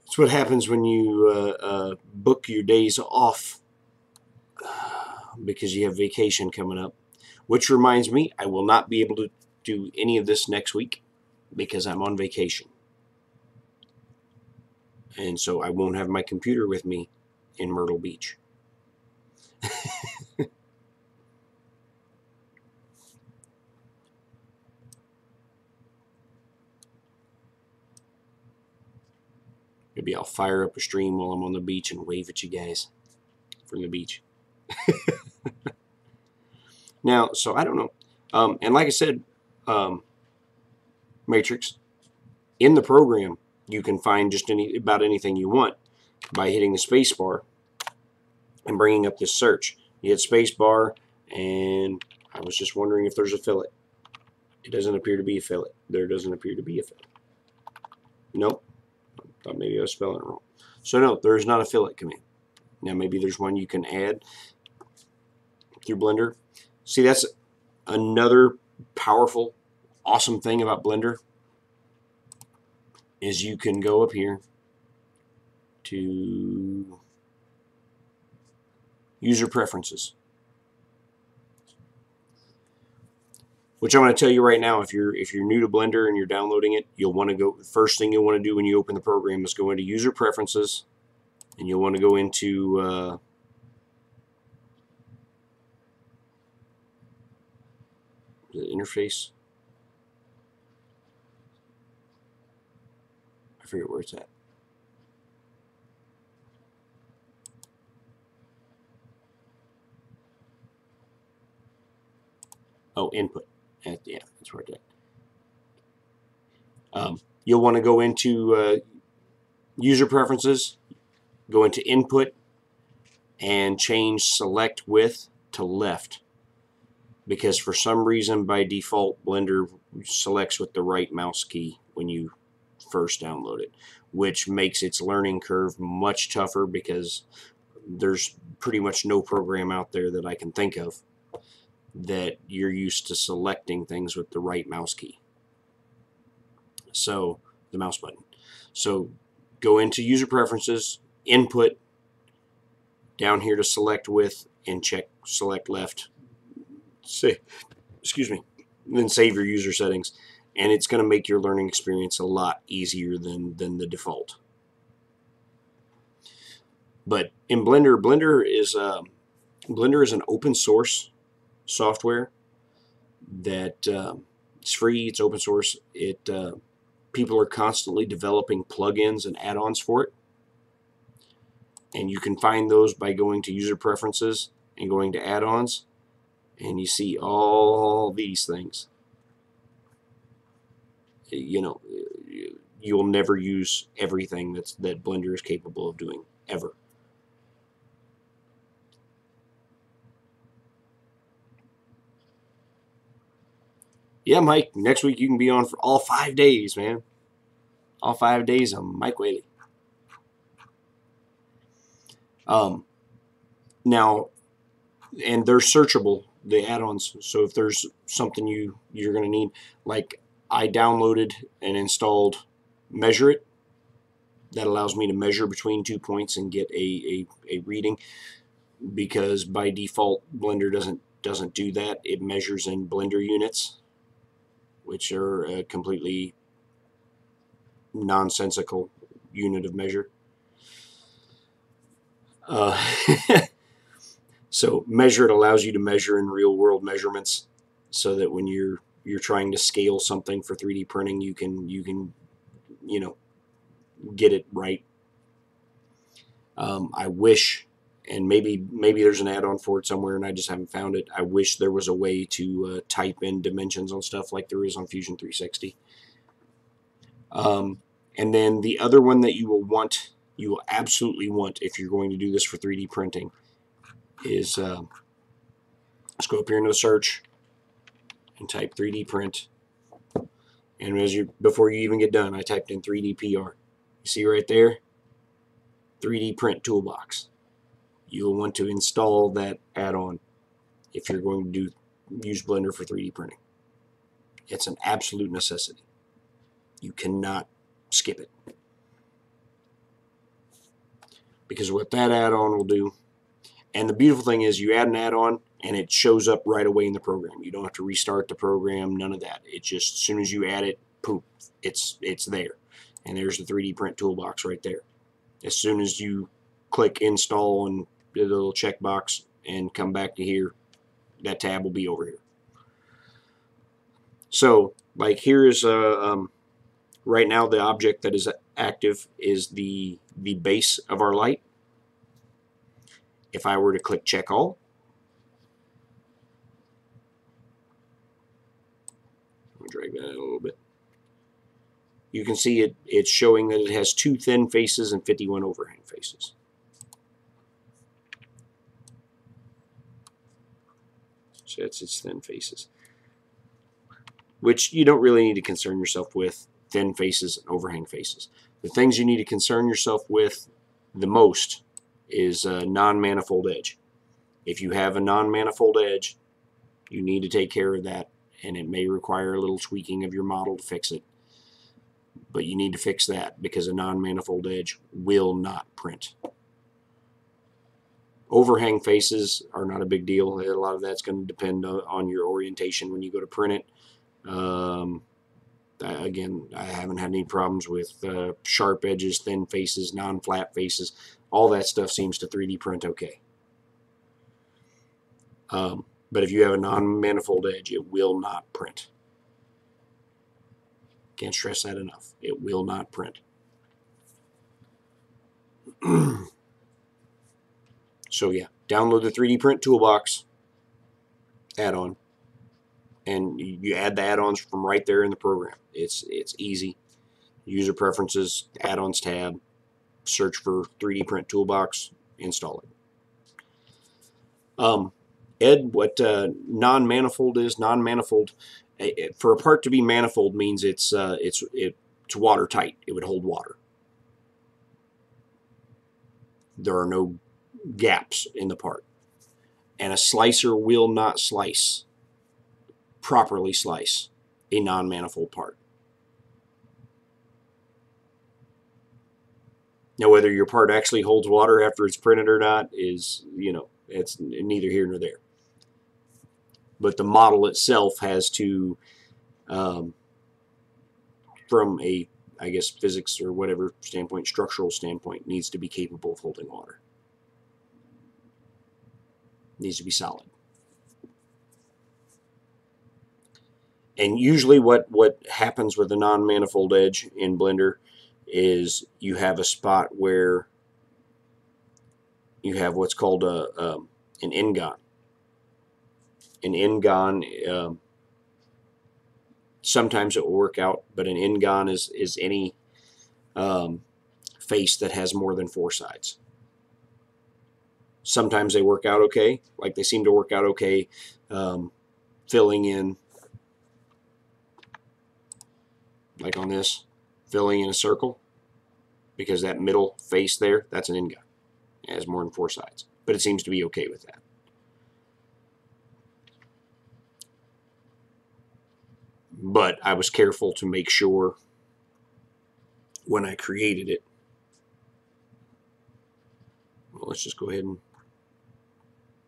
It's what happens when you book your days off because you have vacation coming up. Which reminds me, I will not be able to do any of this next week because I'm on vacation. And so I won't have my computer with me in Myrtle Beach. Maybe I'll fire up a stream while I'm on the beach and wave at you guys from the beach. Now, so I don't know. And like I said, Matrix, in the program, you can find just about anything you want by hitting the space bar and bringing up this search. You hit space bar, and I was just wondering if there's a fillet. It doesn't appear to be a fillet. There doesn't appear to be a fillet. Nope. Thought maybe I was spelling it wrong. So no, there is not a fillet command. Now maybe there's one you can add through Blender. See, that's another powerful, awesome thing about Blender is you can go up here to user preferences. Which I'm going to tell you right now, if you're new to Blender and you're downloading it, you'll want to go. First thing you'll want to do when you open the program is go into User Preferences, and you'll want to go into the interface. I forget where it's at. Oh, input. Yeah, that's where it's at. You'll want to go into user preferences, go into input, and change select with to left. Because for some reason, by default, Blender selects with the right mouse key when you first download it, which makes its learning curve much tougher because there's pretty much no program out there that I can think of that you're used to selecting things with the right mouse key. So, the mouse button. So, go into User Preferences, Input, down here to Select With, and check Select Left. Excuse me. Then save your user settings, and it's going to make your learning experience a lot easier than the default. But in Blender, Blender is an open source software that it's free. It's open source. People are constantly developing plugins and add-ons for it, and you can find those by going to User Preferences and going to Add-ons, and you see all these things. You know, you'll never use everything that Blender is capable of doing ever. Yeah, Mike, next week you can be on for all 5 days, man. All 5 days of Mike Whaley. Now, and they're searchable, the add-ons. So if there's something you're going to need, like I downloaded and installed Measure It. That allows me to measure between 2 points and get a reading, because by default Blender doesn't do that. It measures in Blender units, which are a completely nonsensical unit of measure. So Measure It allows you to measure in real world measurements, so that when you're trying to scale something for 3D printing, you can get it right. I wish, and maybe there's an add-on for it somewhere and I just haven't found it. I wish there was a way to type in dimensions on stuff like there is on Fusion 360. And then the other one that you will absolutely want if you're going to do this for 3D printing is, let's go up here into the search and type 3D print. And before you even get done, I typed in 3D PR. You see right there, 3D print toolbox. You'll want to install that add-on if you're going to do use Blender for 3D printing. It's an absolute necessity. You cannot skip it. Because what that add-on will do, and the beautiful thing is you add an add-on and it shows up right away in the program. You don't have to restart the program, none of that. It just, as soon as you add it, poof, it's there. And there's the 3D print toolbox right there. As soon as you click install and the little checkbox and come back to here, that tab will be over here. So, like here is right now the object that is active is the base of our light. If I were to click check all, I'll drag that in a little bit. You can see it's showing that it has 2 thin faces and 51 overhang faces. So that's its thin faces, which you don't really need to concern yourself with, thin faces and overhang faces. The things you need to concern yourself with the most is a non-manifold edge. If you have a non-manifold edge, you need to take care of that, and it may require a little tweaking of your model to fix it. But you need to fix that because a non-manifold edge will not print. Overhang faces are not a big deal. A lot of that's going to depend on your orientation when you go to print it. Again, I haven't had any problems with sharp edges, thin faces, non-flat faces. All that stuff seems to 3D print okay. But if you have a non-manifold edge, it will not print. Can't stress that enough. It will not print. So yeah, download the 3D Print Toolbox add-on, and you add the add-ons from right there in the program. It's easy. User Preferences, Add-ons tab, search for 3D Print Toolbox, install it. Ed, what non-manifold is? Non-manifold, for a part to be manifold means it's watertight. It would hold water. There are no gaps in the part. And a slicer will not properly slice a non-manifold part. Now, whether your part actually holds water after it's printed or not is, it's neither here nor there. But the model itself has to, from a, I guess, physics or whatever standpoint, structural standpoint, needs to be capable of holding water. Needs to be solid. And usually what happens with a non-manifold edge in Blender is you have a spot where you have what's called an N-gon. An N-gon, sometimes it will work out, but an N-gon is any face that has more than 4 sides. Sometimes they work out okay, like they seem to work out okay filling in, like on this, filling in a circle, because that middle face there, that's an N-gon. It has more than 4 sides, but it seems to be okay with that. But I was careful to make sure when I created it. Well, let's just go ahead and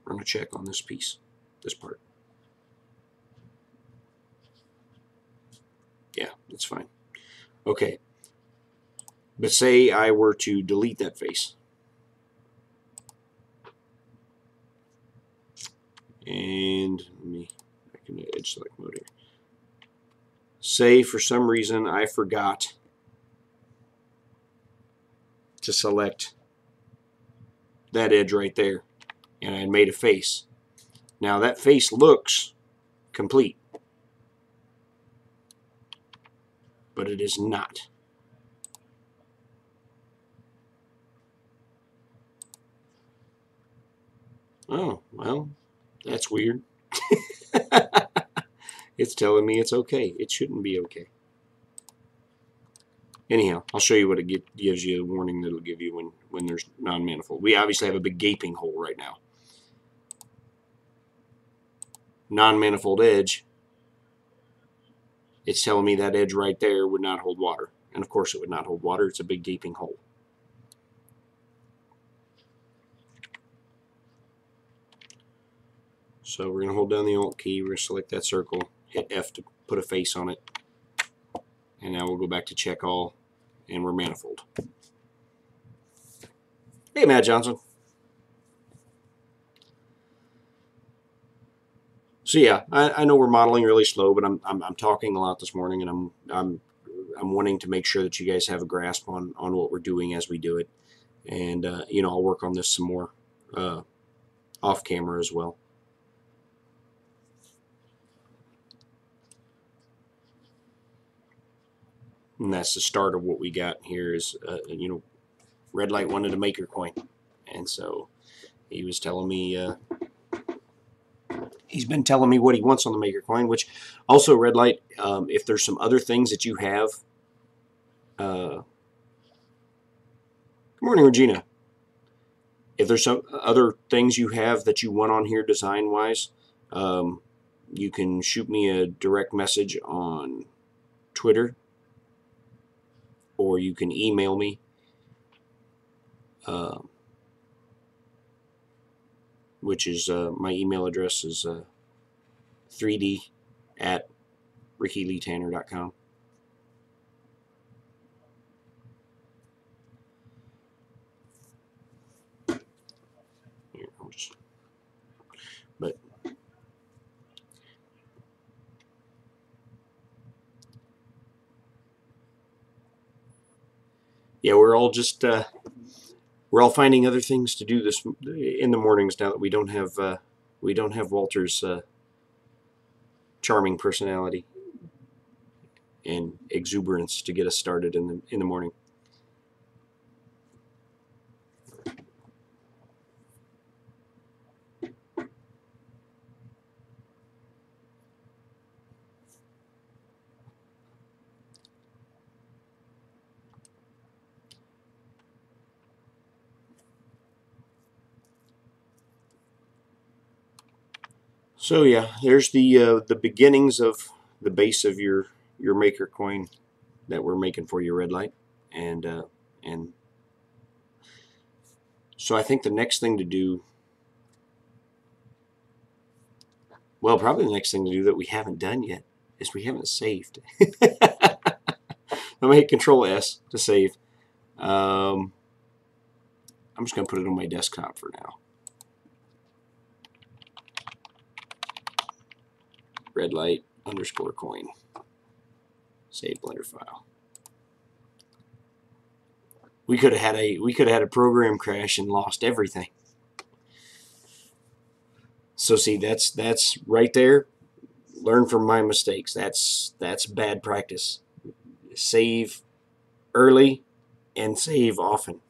run a check on this piece, this part. Yeah, that's fine. Okay. But say I were to delete that face. And let me back into edge select mode here. Say for some reason I forgot to select that edge right there, and I made a face. Now that face looks complete, but it is not. Oh, well, that's weird. It's telling me it's okay. It shouldn't be okay. Anyhow, I'll show you what it gives you, a warning that it'll give you when there's non-manifold. We obviously have a big gaping hole right now. non-manifold edge, it's telling me that edge right there would not hold water. And of course it would not hold water. It's a big gaping hole. So we're going to hold down the Alt key. We're going to select that circle, hit F to put a face on it. And now we'll go back to check all, and we're manifold. Hey, Matt Johnson. So yeah, I know we're modeling really slow, but I'm talking a lot this morning, and I'm wanting to make sure that you guys have a grasp on what we're doing as we do it, and you know, I'll work on this some more off camera as well. And that's the start of what we got here. Is you know, Red Light wanted a maker coin, and so he was telling me. He's been telling me what he wants on the maker coin, which also, Red Light, if there's some other things that you have. Good morning, Regina. If there's some other things you have that you want on here design-wise, you can shoot me a direct message on Twitter, or you can email me. Which is my email address is 3d@rickyleetanner.com. Here, but yeah, we're all just we're all finding other things to do this in the mornings now that we don't have Walter's charming personality and exuberance to get us started in the morning. So yeah, there's the beginnings of the base of your maker coin that we're making for your Red Light, and so I think the next thing to do, well, probably the next thing to do that we haven't done yet is we haven't saved. I'm gonna hit Control S to save. I'm just gonna put it on my desktop for now. Red Light _coin. Save Blender file. We could have had a program crash and lost everything. So see, that's right there. Learn from my mistakes. That's bad practice. Save early and save often.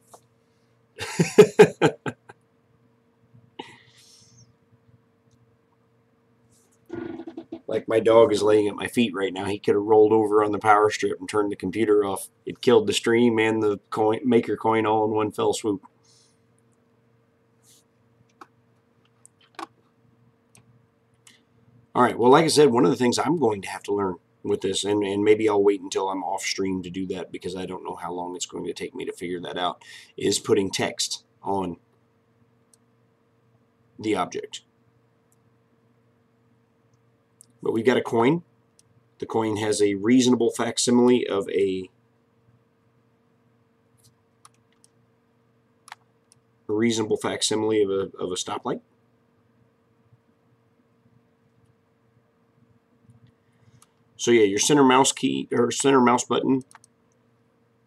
Like my dog is laying at my feet right now. He could have rolled over on the power strip and turned the computer off. It killed the stream and the maker coin all in one fell swoop. All right, well, like I said, one of the things I'm going to have to learn with this, and maybe I'll wait until I'm off stream to do that because I don't know how long it's going to take me to figure that out, is putting text on the object. But we've got a coin. The coin has a reasonable facsimile of a stoplight. So yeah, your center mouse key or center mouse button,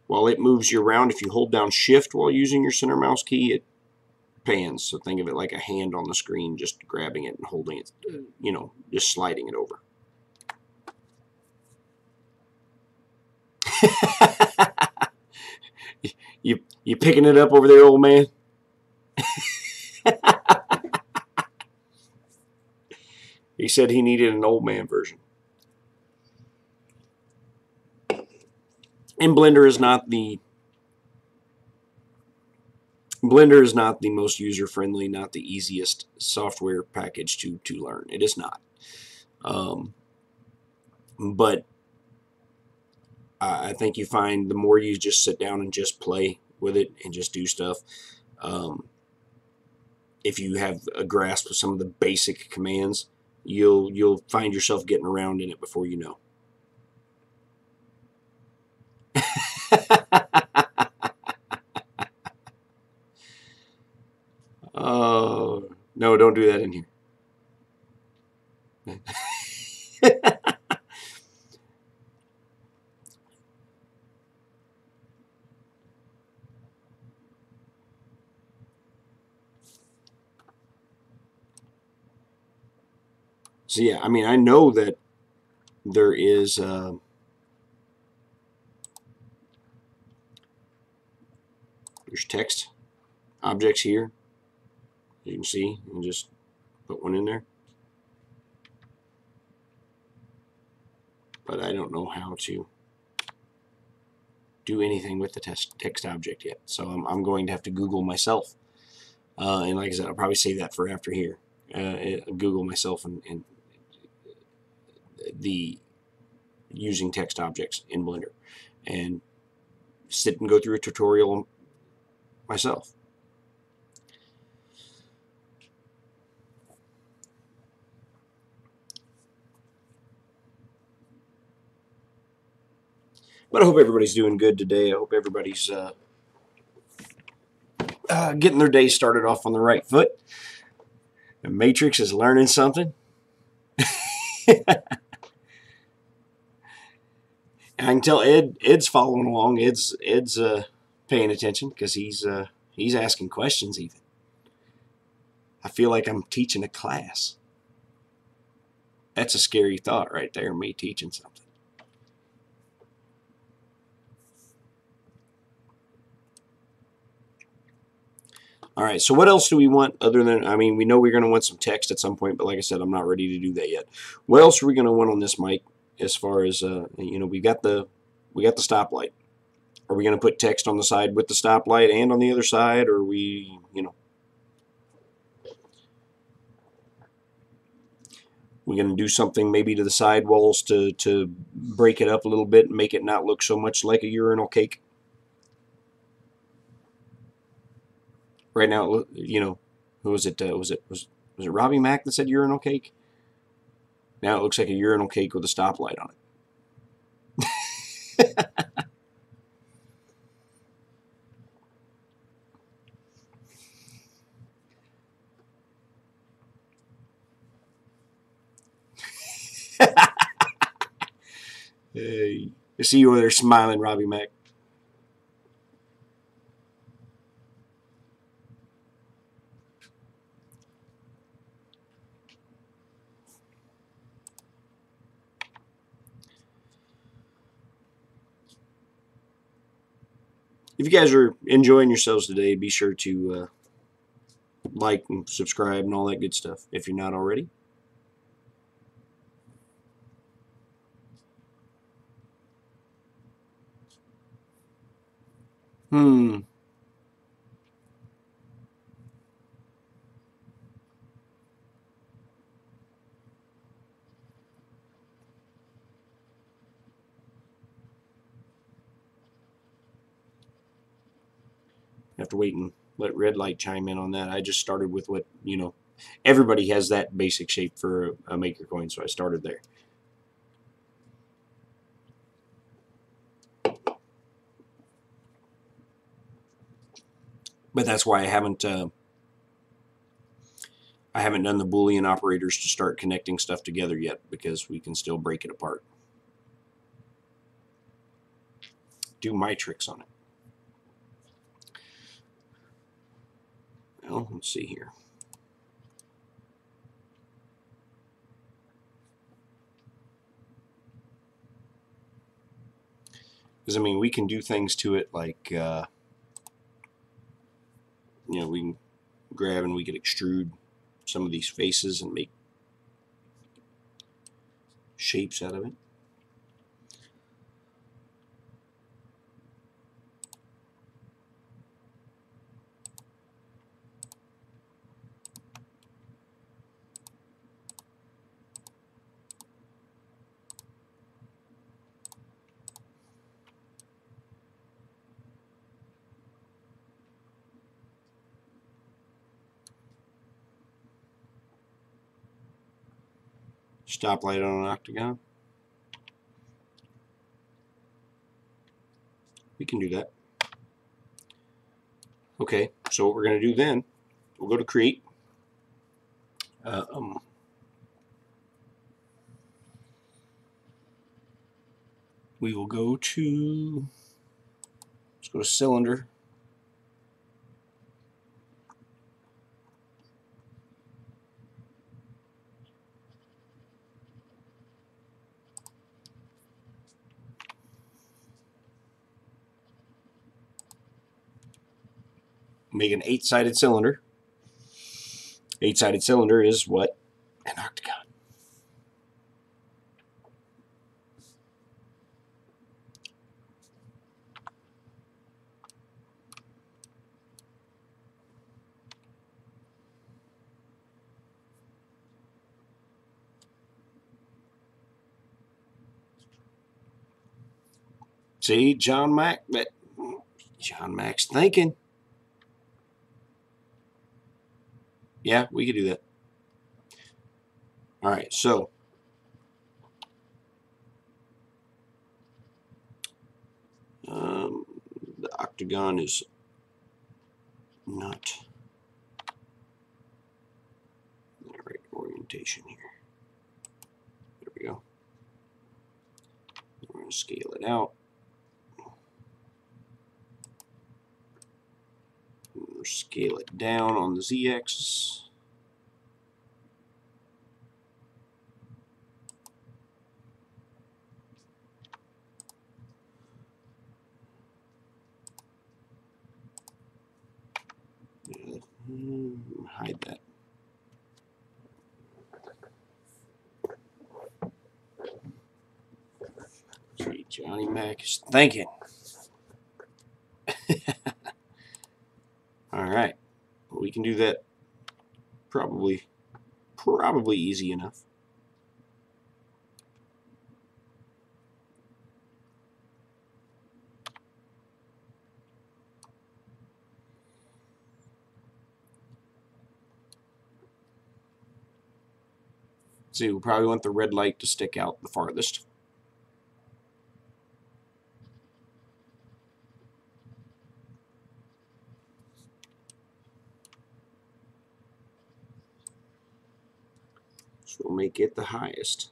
while it moves you around, if you hold down Shift while using your center mouse key, it pans. So think of it like a hand on the screen, just grabbing it and holding it, you know, just sliding it over. you picking it up over there, old man? He said he needed an old man version. And Blender is not the most user-friendly, not the easiest software package to learn. It is not. But I think you find the more you just sit down and just play with it and just do stuff, if you have a grasp of some of the basic commands, you'll find yourself getting around in it before you know. Oh, no, don't do that in here. So yeah, I mean, I know that there is there's text objects here. You can see, and just put one in there. But I don't know how to do anything with the text object yet. So I'm going to have to Google myself. And like I said, I'll probably save that for after here. Google myself and the using text objects in Blender, and sit and go through a tutorial myself. But I hope everybody's doing good today. I hope everybody's getting their day started off on the right foot. The Matrix is learning something. And I can tell Ed's following along. Ed's paying attention because he's asking questions even. I feel like I'm teaching a class. That's a scary thought right there, me teaching something. All right, so what else do we want other than, I mean, we know we're going to want some text at some point, but like I said, I'm not ready to do that yet. What else are we going to want on this mic as far as, you know, we got the stoplight. Are we going to put text on the side with the stoplight and on the other side, or are we, you know, we're going to do something maybe to the side walls to break it up a little bit and make it not look so much like a urinal cake? Right now, you know, who was it? Was it Robbie Mack that said urinal cake? Now it looks like a urinal cake with a stoplight on it. Hey, I see you over there smiling, Robbie Mack. If you guys are enjoying yourselves today, be sure to like and subscribe and all that good stuff if you're not already. Have to wait and let red light chime in on that. I just started with what, you know, everybody has that basic shape for a maker coin, so I started there. But that's why I haven't done the Boolean operators to start connecting stuff together yet, because we can still break it apart. Do my tricks on it. Well, let's see here. Because, I mean, we can do things to it like, you know, we can grab and we can extrude some of these faces and make shapes out of it. stoplight on an octagon. We can do that. Okay, so what we're going to do then, we'll go to create. We will go to, let's go to cylinder. Make an 8-sided cylinder. 8-sided cylinder is what? An octagon. See, John Mac's thinking. Yeah, we could do that. All right, so the octagon is not the right orientation here. There we go. We're going to scale it out. We'll scale it down on the z-axis. Hide that. See, Johnny Mac is thinking. All right, we can do that probably easy enough. See, we probably want the red light to stick out the farthest. So we'll make it the highest.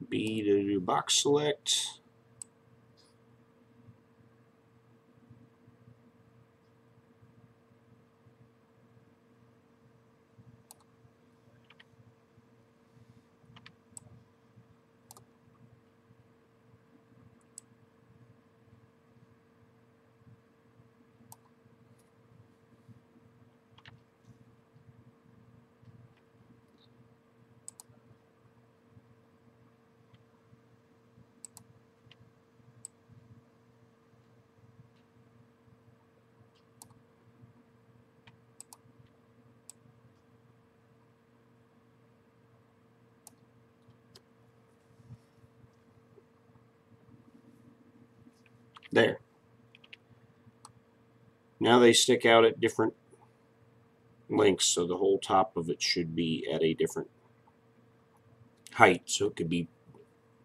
B to do box select. There. Now they stick out at different lengths, so the whole top of it should be at a different height, so it could be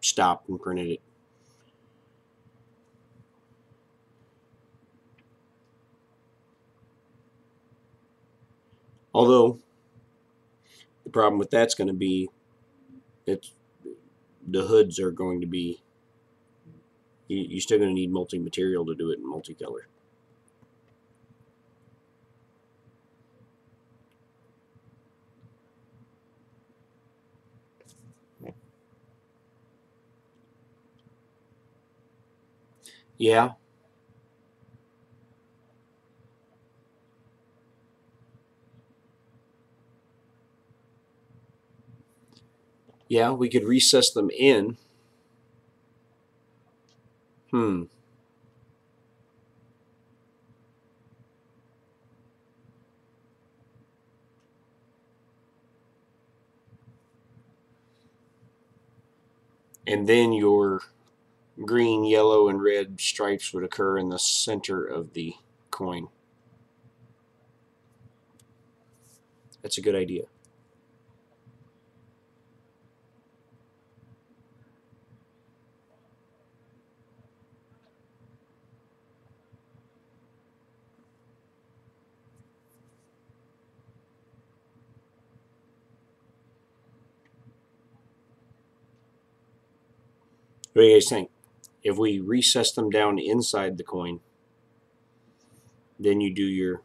stopped and printed it. Although the problem with that's going to be the hoods are going to be, you're still going to need multi-material to do it in multicolor. Yeah. Yeah, we could recess them in. And then your green, yellow, and red stripes would occur in the center of the coin. That's a good idea. What do you guys think? If we recess them down inside the coin, then you do your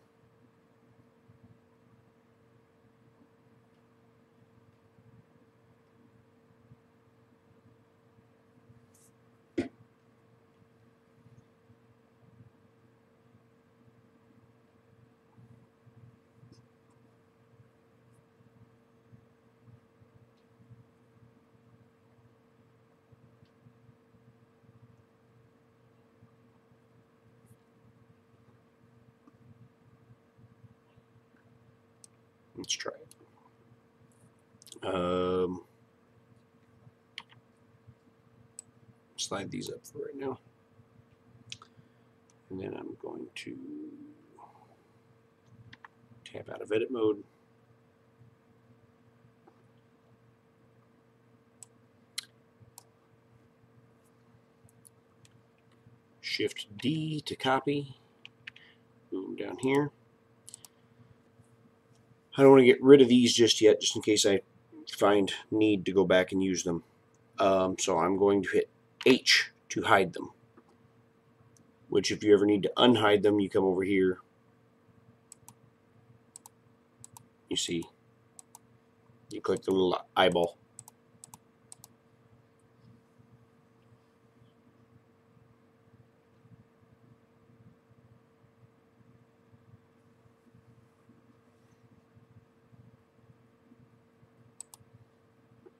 let's try it. Slide these up for right now. And then I'm going to tap out of edit mode. Shift D to copy. Boom, down here. I don't want to get rid of these just yet, just in case I find need to go back and use them. So I'm going to hit H to hide them. Which, if you ever need to unhide them, you come over here. You see, you click the little eyeball.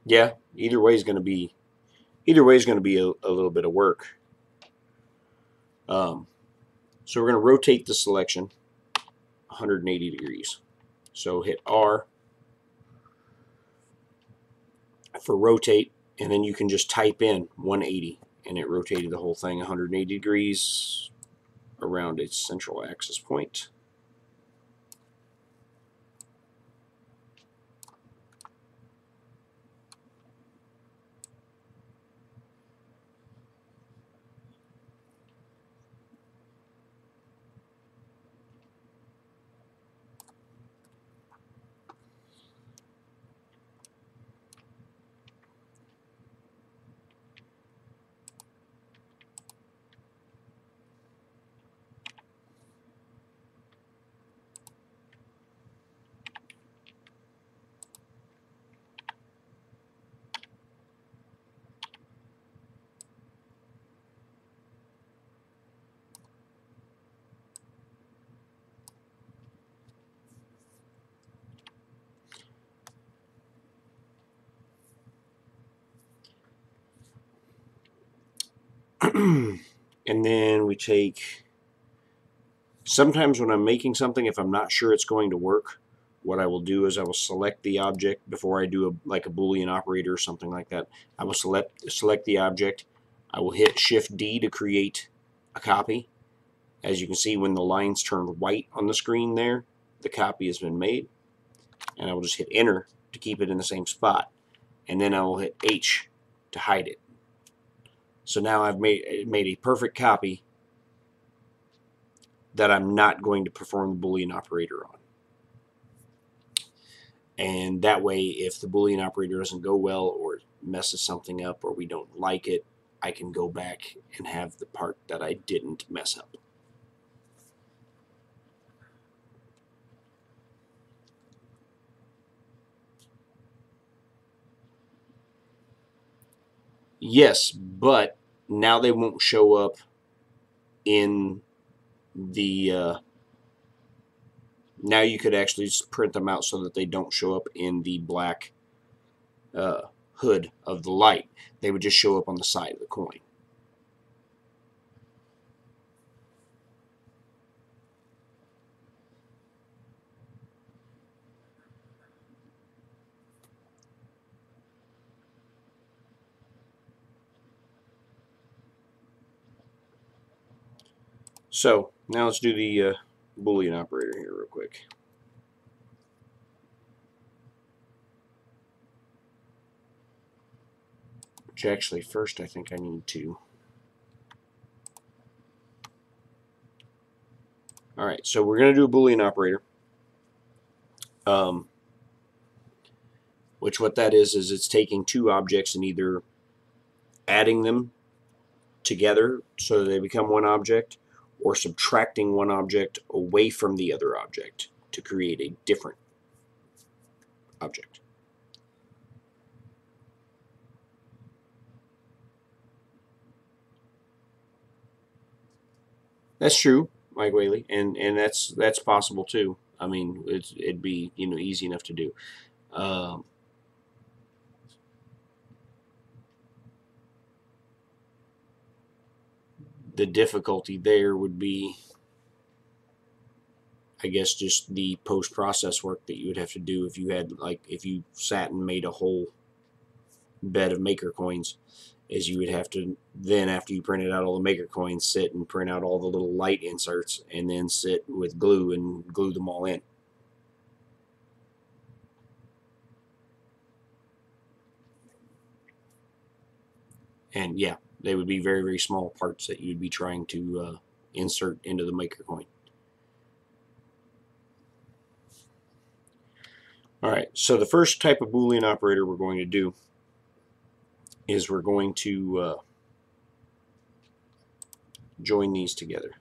Yeah, either way is going to be a little bit of work. So we're going to rotate the selection 180 degrees. So hit R for rotate, and then you can just type in 180, and it rotated the whole thing 180 degrees around its central axis point. And then we take, sometimes when I'm making something, if I'm not sure it's going to work, what I will do is I will select the object before I do like a Boolean operator or something like that. I will select the object. I will hit Shift D to create a copy. As you can see, when the lines turn white on the screen there, the copy has been made. And I will just hit Enter to keep it in the same spot. And then I will hit H to hide it. So now I've made a perfect copy that I'm not going to perform the Boolean operator on. And that way, if the Boolean operator doesn't go well or messes something up or we don't like it, I can go back and have the part that I didn't mess up. Yes, but now they won't show up in the now you could actually just print them out so that they don't show up in the black hood of the light. They would just show up on the side of the coin. So now let's do the Boolean operator here real quick. Which actually first I think I need to. Alright, so we're going to do a Boolean operator. Which what that is it's taking two objects and either adding them together so that they become one object, or subtracting one object away from the other object to create a different object. That's true, Mike Whaley, and that's possible too. I mean, it'd be easy enough to do. The difficulty there would be, I guess, just the post-process work that you would have to do if you sat and made a whole bed of maker coins, is you would have to then, after you printed out all the maker coins, sit and print out all the little light inserts and then sit with glue and glue them all in. And yeah, they would be very, very small parts that you'd be trying to insert into the maker coin. All right, so the first type of Boolean operator we're going to do is we're going to join these together.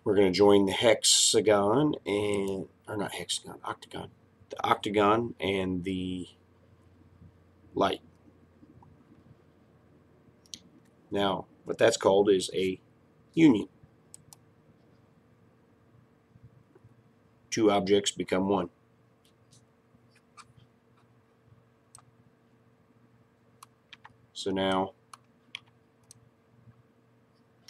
We're going to join the hexagon and, or not hexagon, octagon. The octagon and the light. Now, what that's called is a union. Two objects become one. So now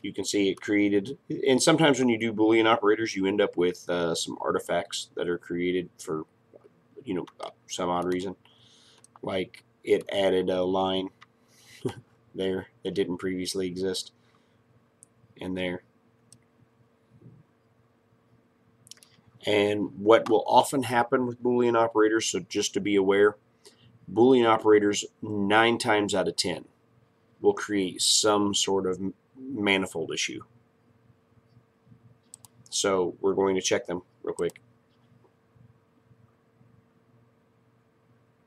you can see it created, and sometimes when you do Boolean operators, you end up with some artifacts that are created for some odd reason. Like it added a line there that didn't previously exist, and there. And what will often happen with Boolean operators, so just to be aware, Boolean operators 9 times out of 10 will create some sort of manifold issue. So we're going to check them real quick.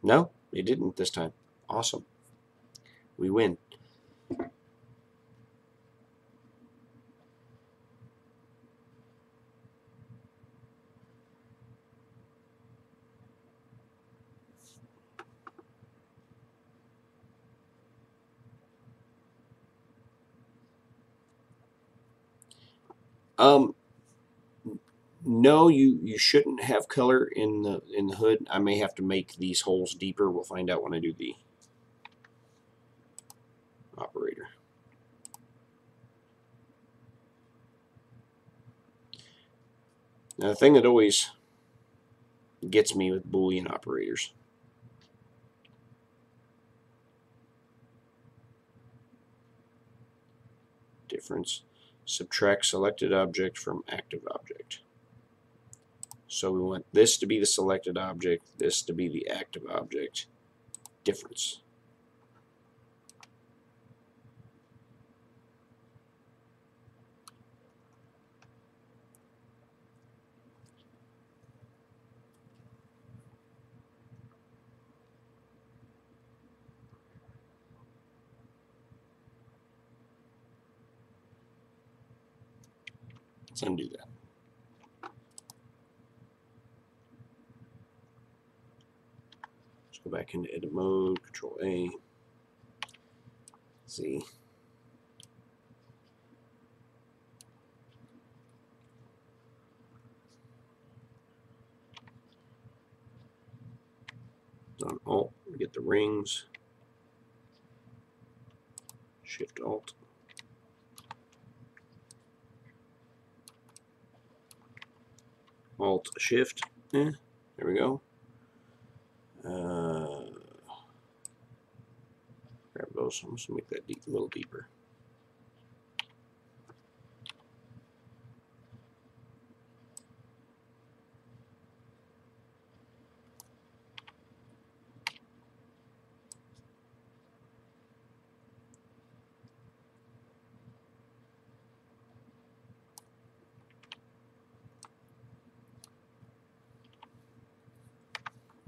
No, it didn't this time. Awesome. We win. No, you shouldn't have color in the hood. I may have to make these holes deeper. We'll find out when I do the operator. Now, the thing that always gets me with Boolean operators difference, subtract selected object from active object. So we want this to be the selected object, this to be the active object. Difference. Let's undo that. Let's go back into edit mode, Control A, Z. On Alt, get the rings. Shift Alt. Alt Shift. There we go. Grab those. I'm just gonna make that a little deeper.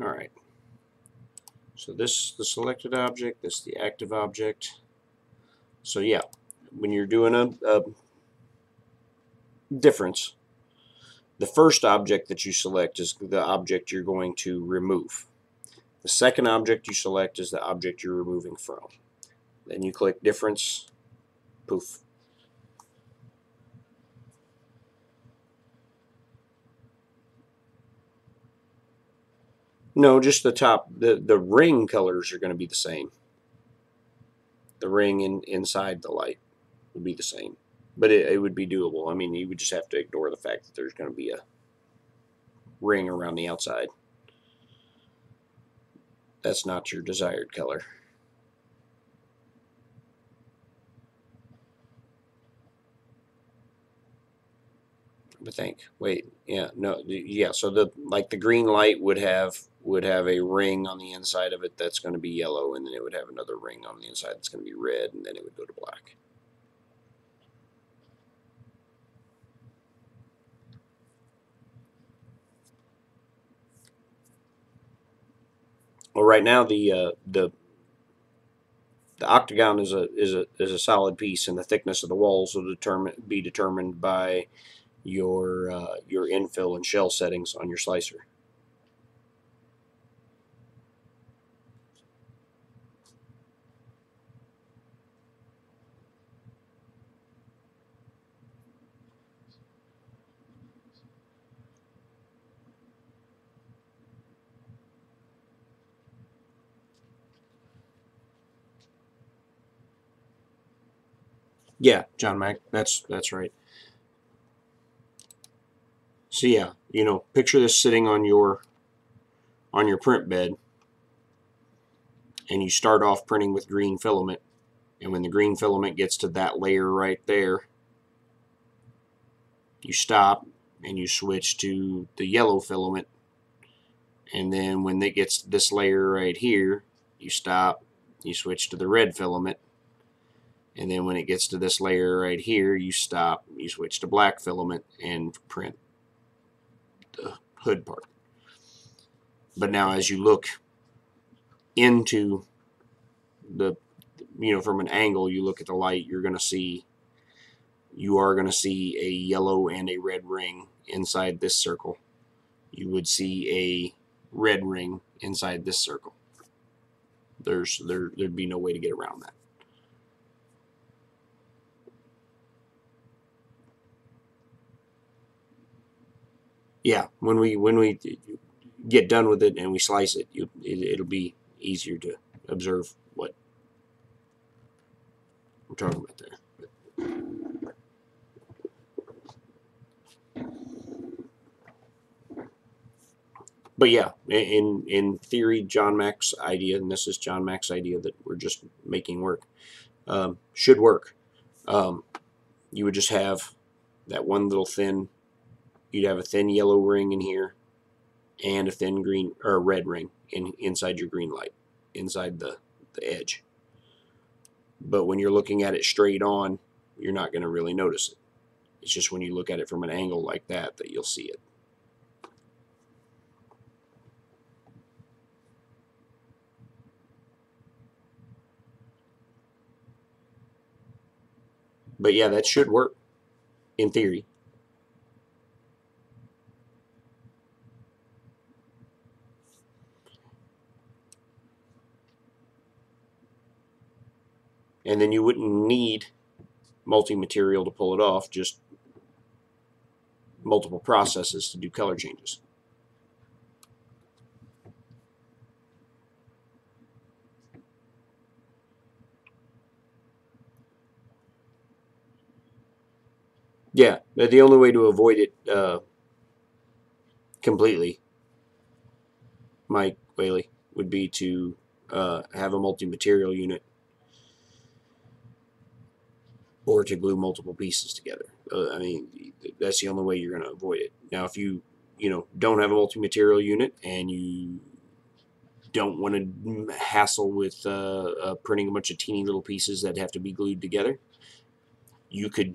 Alright. So this is the selected object, this is the active object. So yeah, when you're doing a difference, the first object that you select is the object you're going to remove. The second object you select is the object you're removing from. Then you click difference, poof. No, just the top, the ring colors are going to be the same. The ring inside the light would be the same. But it would be doable. I mean, you would just have to ignore the fact that there's going to be a ring around the outside. That's not your desired color. I think. Wait, yeah, no, yeah. So the green light would have a ring on the inside of it that's going to be yellow, and then it would have another ring on the inside that's going to be red, and then it would go to black. Well, right now the octagon is a solid piece, and the thickness of the walls will be determined by your infill and shell settings on your slicer. Yeah, John Mac, that's right. So yeah, picture this sitting on your print bed, and you start off printing with green filament, and when the green filament gets to that layer right there, you stop and you switch to the yellow filament, and then when it gets to this layer right here, you stop, you switch to the red filament, and then when it gets to this layer right here, you stop, you switch to black filament and print the hood part. But now as you look into the, from an angle, you look at the light, you are going to see a yellow and a red ring inside this circle. You would see a red ring inside this circle. There'd be no way to get around that. Yeah, when we get done with it and we slice it, it'll be easier to observe what we're talking about there. But yeah, in theory, John Mack's idea, and this is John Mack's idea that we're just making work, should work. You would just have that one little thin, you'd have a thin yellow ring in here, and a thin green or red ring inside your green light, inside the edge. But when you're looking at it straight on, you're not going to really notice it. It's just when you look at it from an angle like that you'll see it. But yeah, that should work in theory. And then you wouldn't need multi-material to pull it off, just multiple processes to do color changes. Yeah, the only way to avoid it completely, Mike Whaley, would be to have a multi-material unit or to glue multiple pieces together. I mean, that's the only way you're going to avoid it. Now, if you don't have a multi-material unit and you don't want to hassle with printing a bunch of teeny little pieces that have to be glued together, you could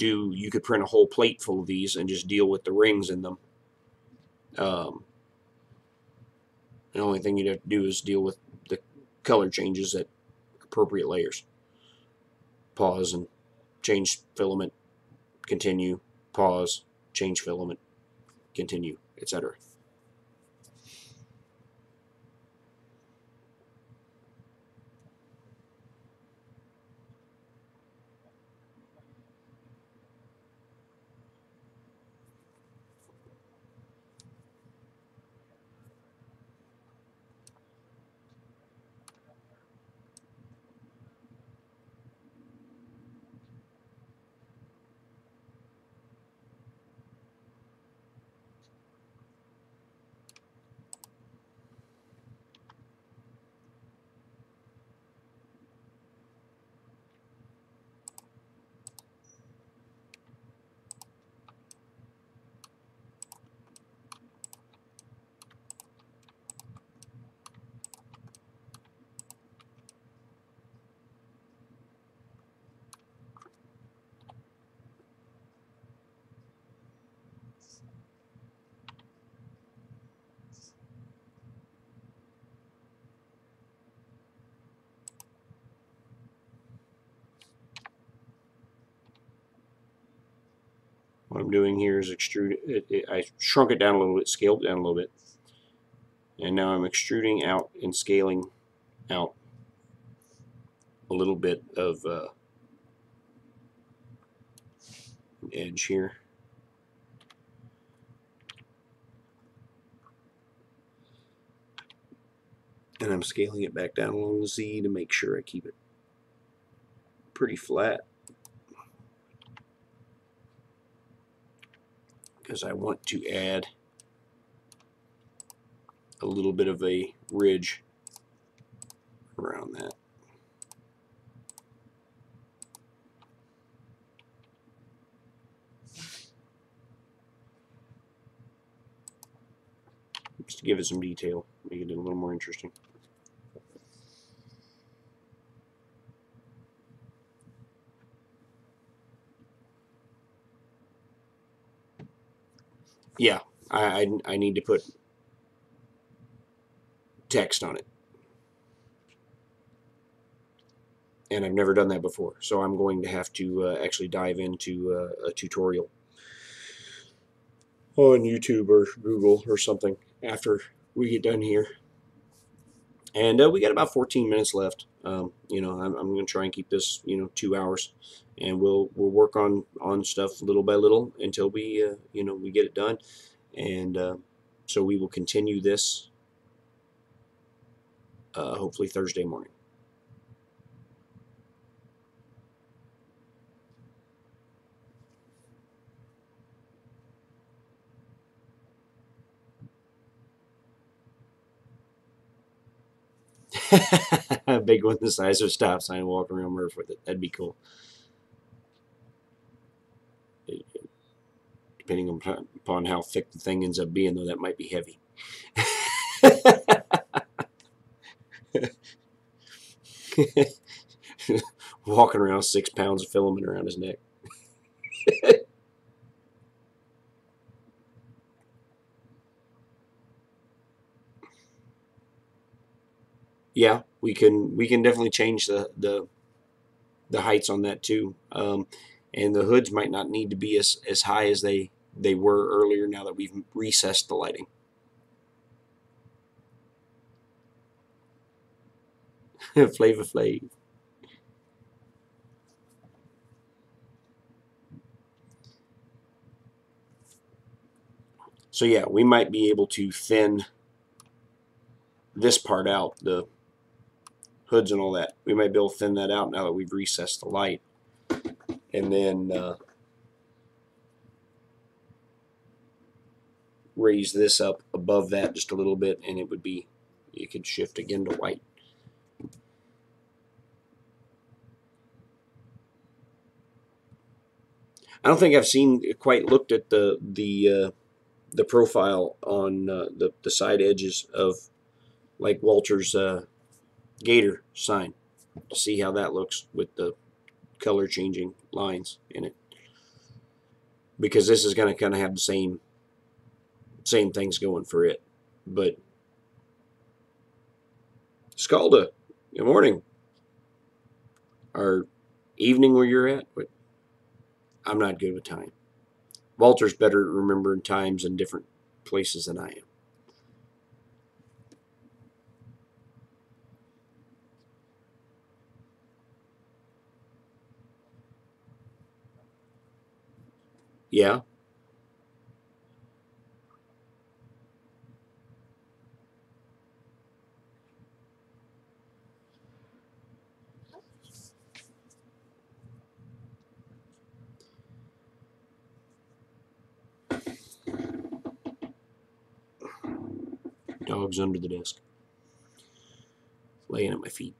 print a whole plate full of these and just deal with the rings in them, The only thing you'd have to do is deal with the color changes at appropriate layers. Pause and change filament, continue, pause, change filament, continue, etc. What I'm doing here is extrude it. I shrunk it down a little bit, scaled it down a little bit, and now I'm extruding out and scaling out a little bit of edge here. And I'm scaling it back down along the Z to make sure I keep it pretty flat, because I want to add a little bit of a ridge around that. Just to give it some detail, make it a little more interesting. Yeah, I need to put text on it. And I've never done that before, so I'm going to have to actually dive into a tutorial on YouTube or Google or something after we get done here. And we got about 14 minutes left. You know, I'm going to try and keep this, you know, 2 hours, and we'll work on stuff little by little until we you know, we get it done. And so we will continue this hopefully Thursday morning. A big one the size of a stop sign, walk around Murph with it. That'd be cool. Depending upon how thick the thing ends up being, though, that might be heavy. Walking around 6 pounds of filament around his neck. Yeah, we can definitely change the heights on that too. And the hoods might not need to be as high as they were earlier, now that we've recessed the lighting. Flavor Flav. So yeah, we might be able to thin this part out, the hoods and all that. We might be able to thin that out now that we've recessed the light. And then raise this up above that just a little bit, and it would be, you could shift again to white. I don't think I've seen quite looked at the profile on the side edges of like Walter's Gator sign to see how that looks with the color changing lines in it, because this is going to kind of have the same things going for it, but Scalda, good morning. Or evening where you're at? But I'm not good with time. Walter's better at remembering times in different places than I am. Yeah. Dog's under the desk, laying at my feet.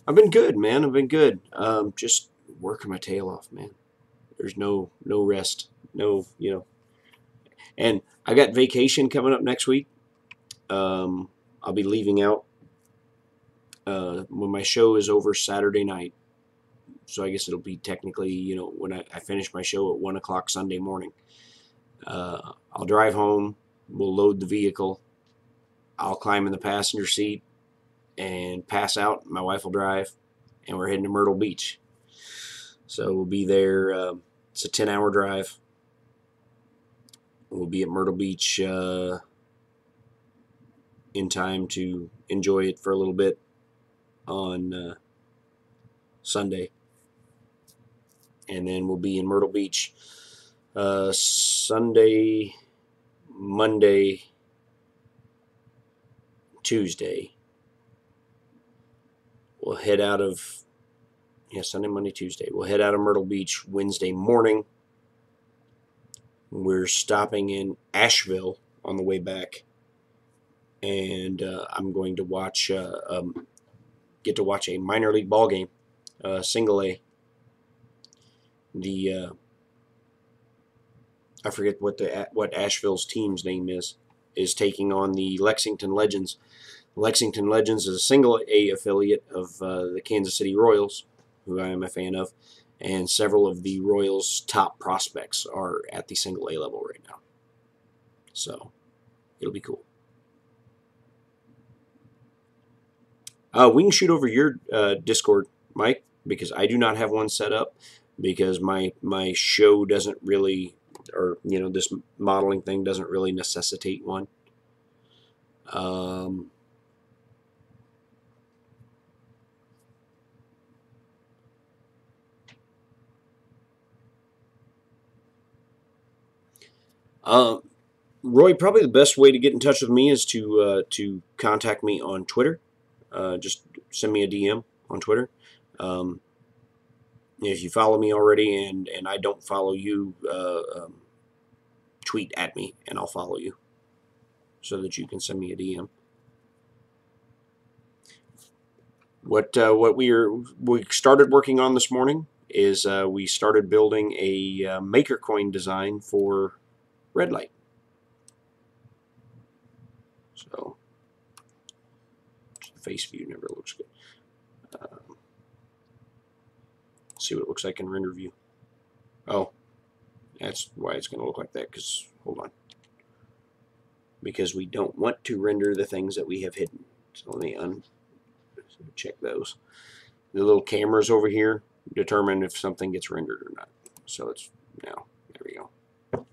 I've been good, man. I've been good. Just working my tail off, man. There's no rest, no. And I got vacation coming up next week. I'll be leaving out when my show is over Saturday night. So I guess it'll be technically, when I finish my show at 1 o'clock Sunday morning. I'll drive home. We'll load the vehicle. I'll climb in the passenger seat and pass out. My wife will drive, and we're heading to Myrtle Beach. So we'll be there. It's a 10-hour drive. We'll be at Myrtle Beach in time to enjoy it for a little bit on Sunday. And then we'll be in Myrtle Beach Sunday, Monday, Tuesday. We'll head out of Sunday, Monday, Tuesday. We'll head out of Myrtle Beach Wednesday morning. We're stopping in Asheville on the way back, and I'm going to get to watch a minor league ball game, single A. I forget what Asheville's team's name is taking on the Lexington Legends. Lexington Legends is a single A affiliate of the Kansas City Royals, who I am a fan of, and several of the Royals' top prospects are at the single A level right now. So it'll be cool. We can shoot over your Discord, Mike, because I do not have one set up, because my show doesn't really, or this modeling thing doesn't really necessitate one. Roy, probably the best way to get in touch with me is to contact me on Twitter. Just send me a DM on Twitter. If you follow me already and I don't follow you, tweet at me and I'll follow you so that you can send me a DM. What we started working on this morning is we started building a maker coin design for red light. So the face view never looks good. See what it looks like in render view. Oh, that's why it's going to look like that, because, hold on. Because we don't want to render the things that we have hidden. So let me check those. The little cameras over here determine if something gets rendered or not. So it's now, there we go.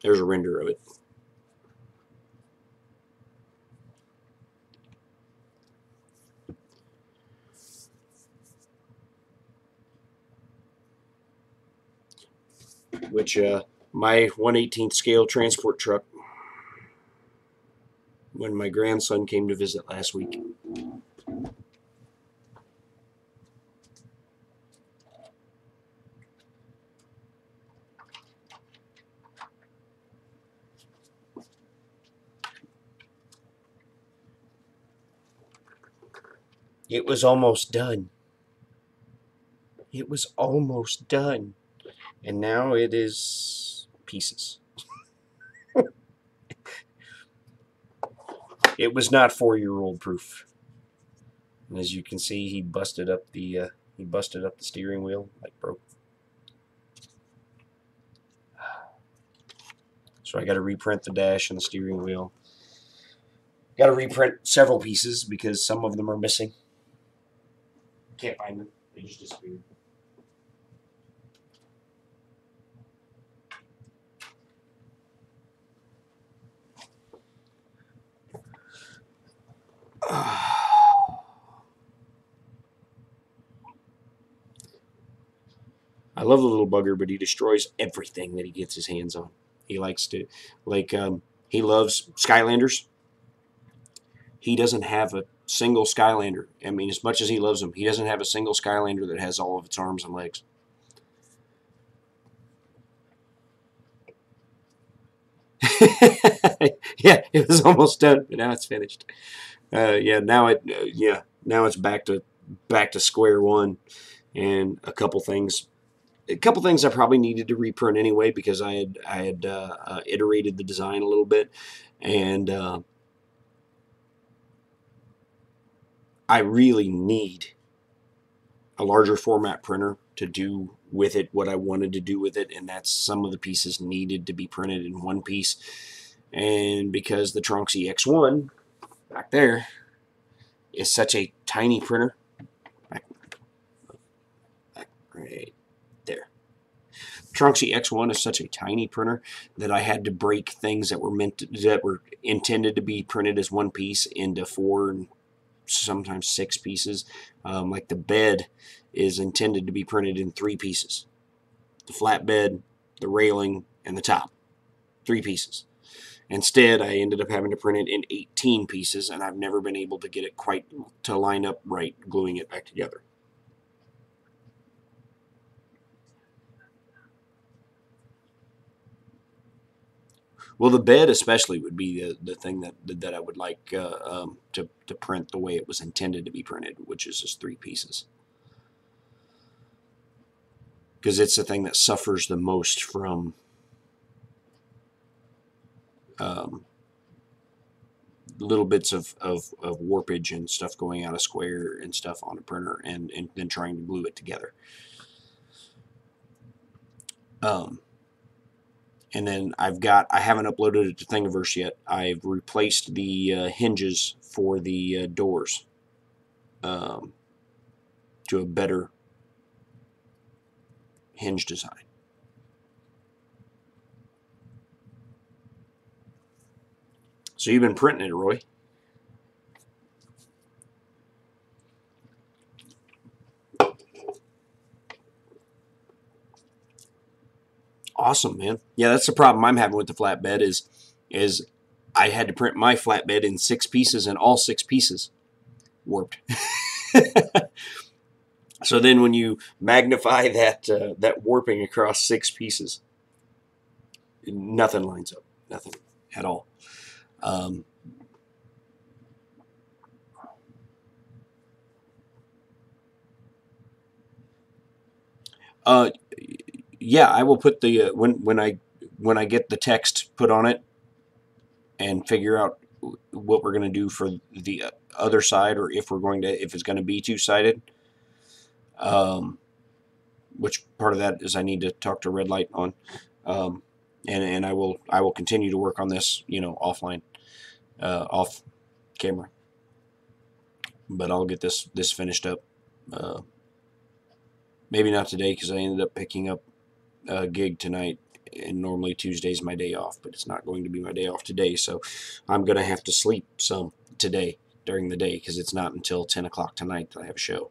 There's a render of it. Which my 1/18th scale transport truck, when my grandson came to visit last week, it was almost done. It was almost done. And now it is pieces. It was not 4-year-old proof. And as you can see, he busted up the steering wheel, like broke. So I got to reprint the dash and the steering wheel. Got to reprint several pieces because some of them are missing. Can't find them. They just disappeared. I love the little bugger, but he destroys everything that he gets his hands on. He likes to, like, he loves Skylanders. He doesn't have a single Skylander. I mean, as much as he loves them, he doesn't have a single Skylander that has all of its arms and legs. Yeah, it was almost done, but now it's finished. Yeah, now it's back to square one, and a couple things I probably needed to reprint anyway because I had iterated the design a little bit, and I really need a larger format printer to do with it what I wanted to do with it, and that's some of the pieces needed to be printed in one piece. And because the Tronxy X1 back there is such a tiny printer, back right there. Tronxy X1 is such a tiny printer that I had to break things that were intended to be printed as one piece into 4 and sometimes 6 pieces. Like the bed is intended to be printed in 3 pieces: the flatbed, the railing, and the top. 3 pieces. Instead, I ended up having to print it in 18 pieces, and I've never been able to get it quite to line up right, gluing it back together. Well, the bed especially would be the thing that I would like to print the way it was intended to be printed, which is just 3 pieces. Because it's the thing that suffers the most from little bits of warpage and stuff going out of square and stuff on a printer, and then trying to glue it together. And then I haven't uploaded it to Thingiverse yet. I've replaced the hinges for the doors to a better hinge design. So you've been printing it, Roy? Awesome, man. Yeah, that's the problem I'm having with the flatbed is I had to print my flatbed in 6 pieces, and all 6 pieces warped. So then when you magnify that warping across 6 pieces, nothing lines up. Nothing at all. Yeah, I will put the when I get the text put on it and figure out what we're going to do for the other side, or if it's going to be 2-sided. Which part of that is I need to talk to Red Light on, and I will continue to work on this, offline, off camera. But I'll get this finished up. Maybe not today because I ended up picking up a gig tonight, and normally Tuesday's my day off, but it's not going to be my day off today, so I'm going to have to sleep some today during the day because it's not until 10 o'clock tonight that I have a show.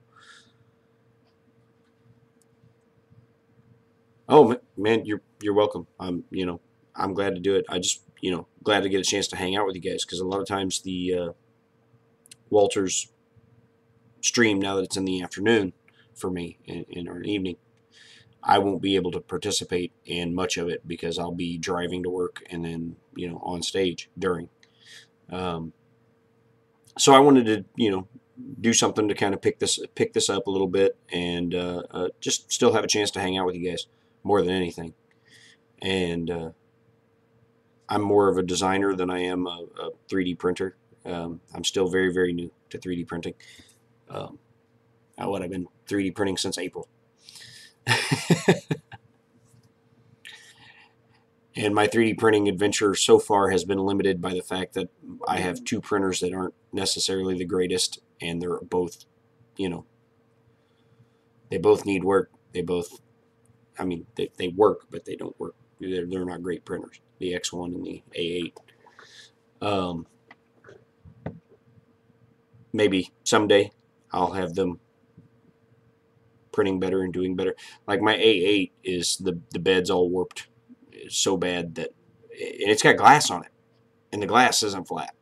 Oh man, you're welcome. I'm glad to do it. I just glad to get a chance to hang out with you guys, because a lot of times the Walters stream, now that it's in the afternoon for me or an evening, I won't be able to participate in much of it because I'll be driving to work and then on stage during. So I wanted to do something to kind of pick this up a little bit, and just still have a chance to hang out with you guys more than anything. And I'm more of a designer than I am a 3D printer. I'm still very, very new to 3D printing. I've been 3D printing since April. And my 3D printing adventure so far has been limited by the fact that I have two printers that aren't necessarily the greatest, and they're both, you know, they both need work. They both, I mean, they work, but they don't work. They're not great printers, the X1 and the A8. Maybe someday I'll have them printing better and doing better. Like my A8 is the bed's all warped. It's so bad that, and it's got glass on it, and the glass isn't flat.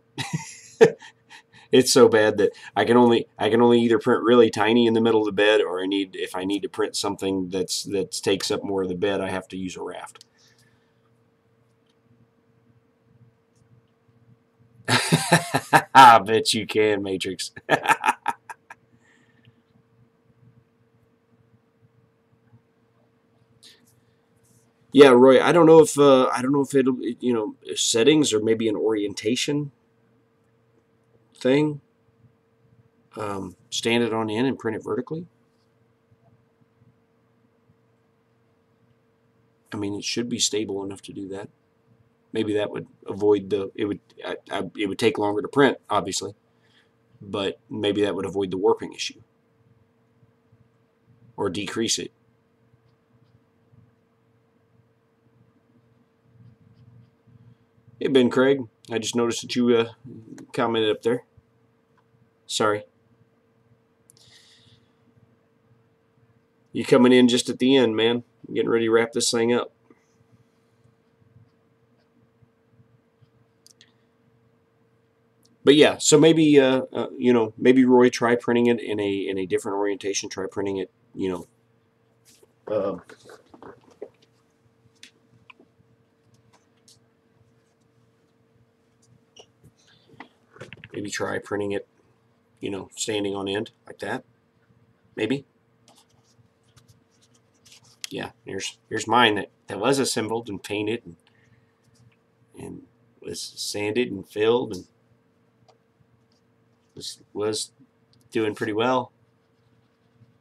It's so bad that I can only either print really tiny in the middle of the bed, or if I need to print something that takes up more of the bed, I have to use a raft. I bet you can, Matrix. Yeah, Roy. I don't know if it'll, settings or maybe an orientation thing. Stand it on end and print it vertically. I mean, it should be stable enough to do that. Maybe that would avoid it would take longer to print, obviously, but maybe that would avoid the warping issue or decrease it. Hey, Ben Craig, I just noticed that you commented up there. Sorry. You coming in just at the end, man. I'm getting ready to wrap this thing up. But yeah, so maybe maybe Roy, try printing it in a different orientation. Try printing it, maybe try printing it, standing on end like that. Maybe. Yeah, here's mine that was assembled and painted and was sanded and filled and was doing pretty well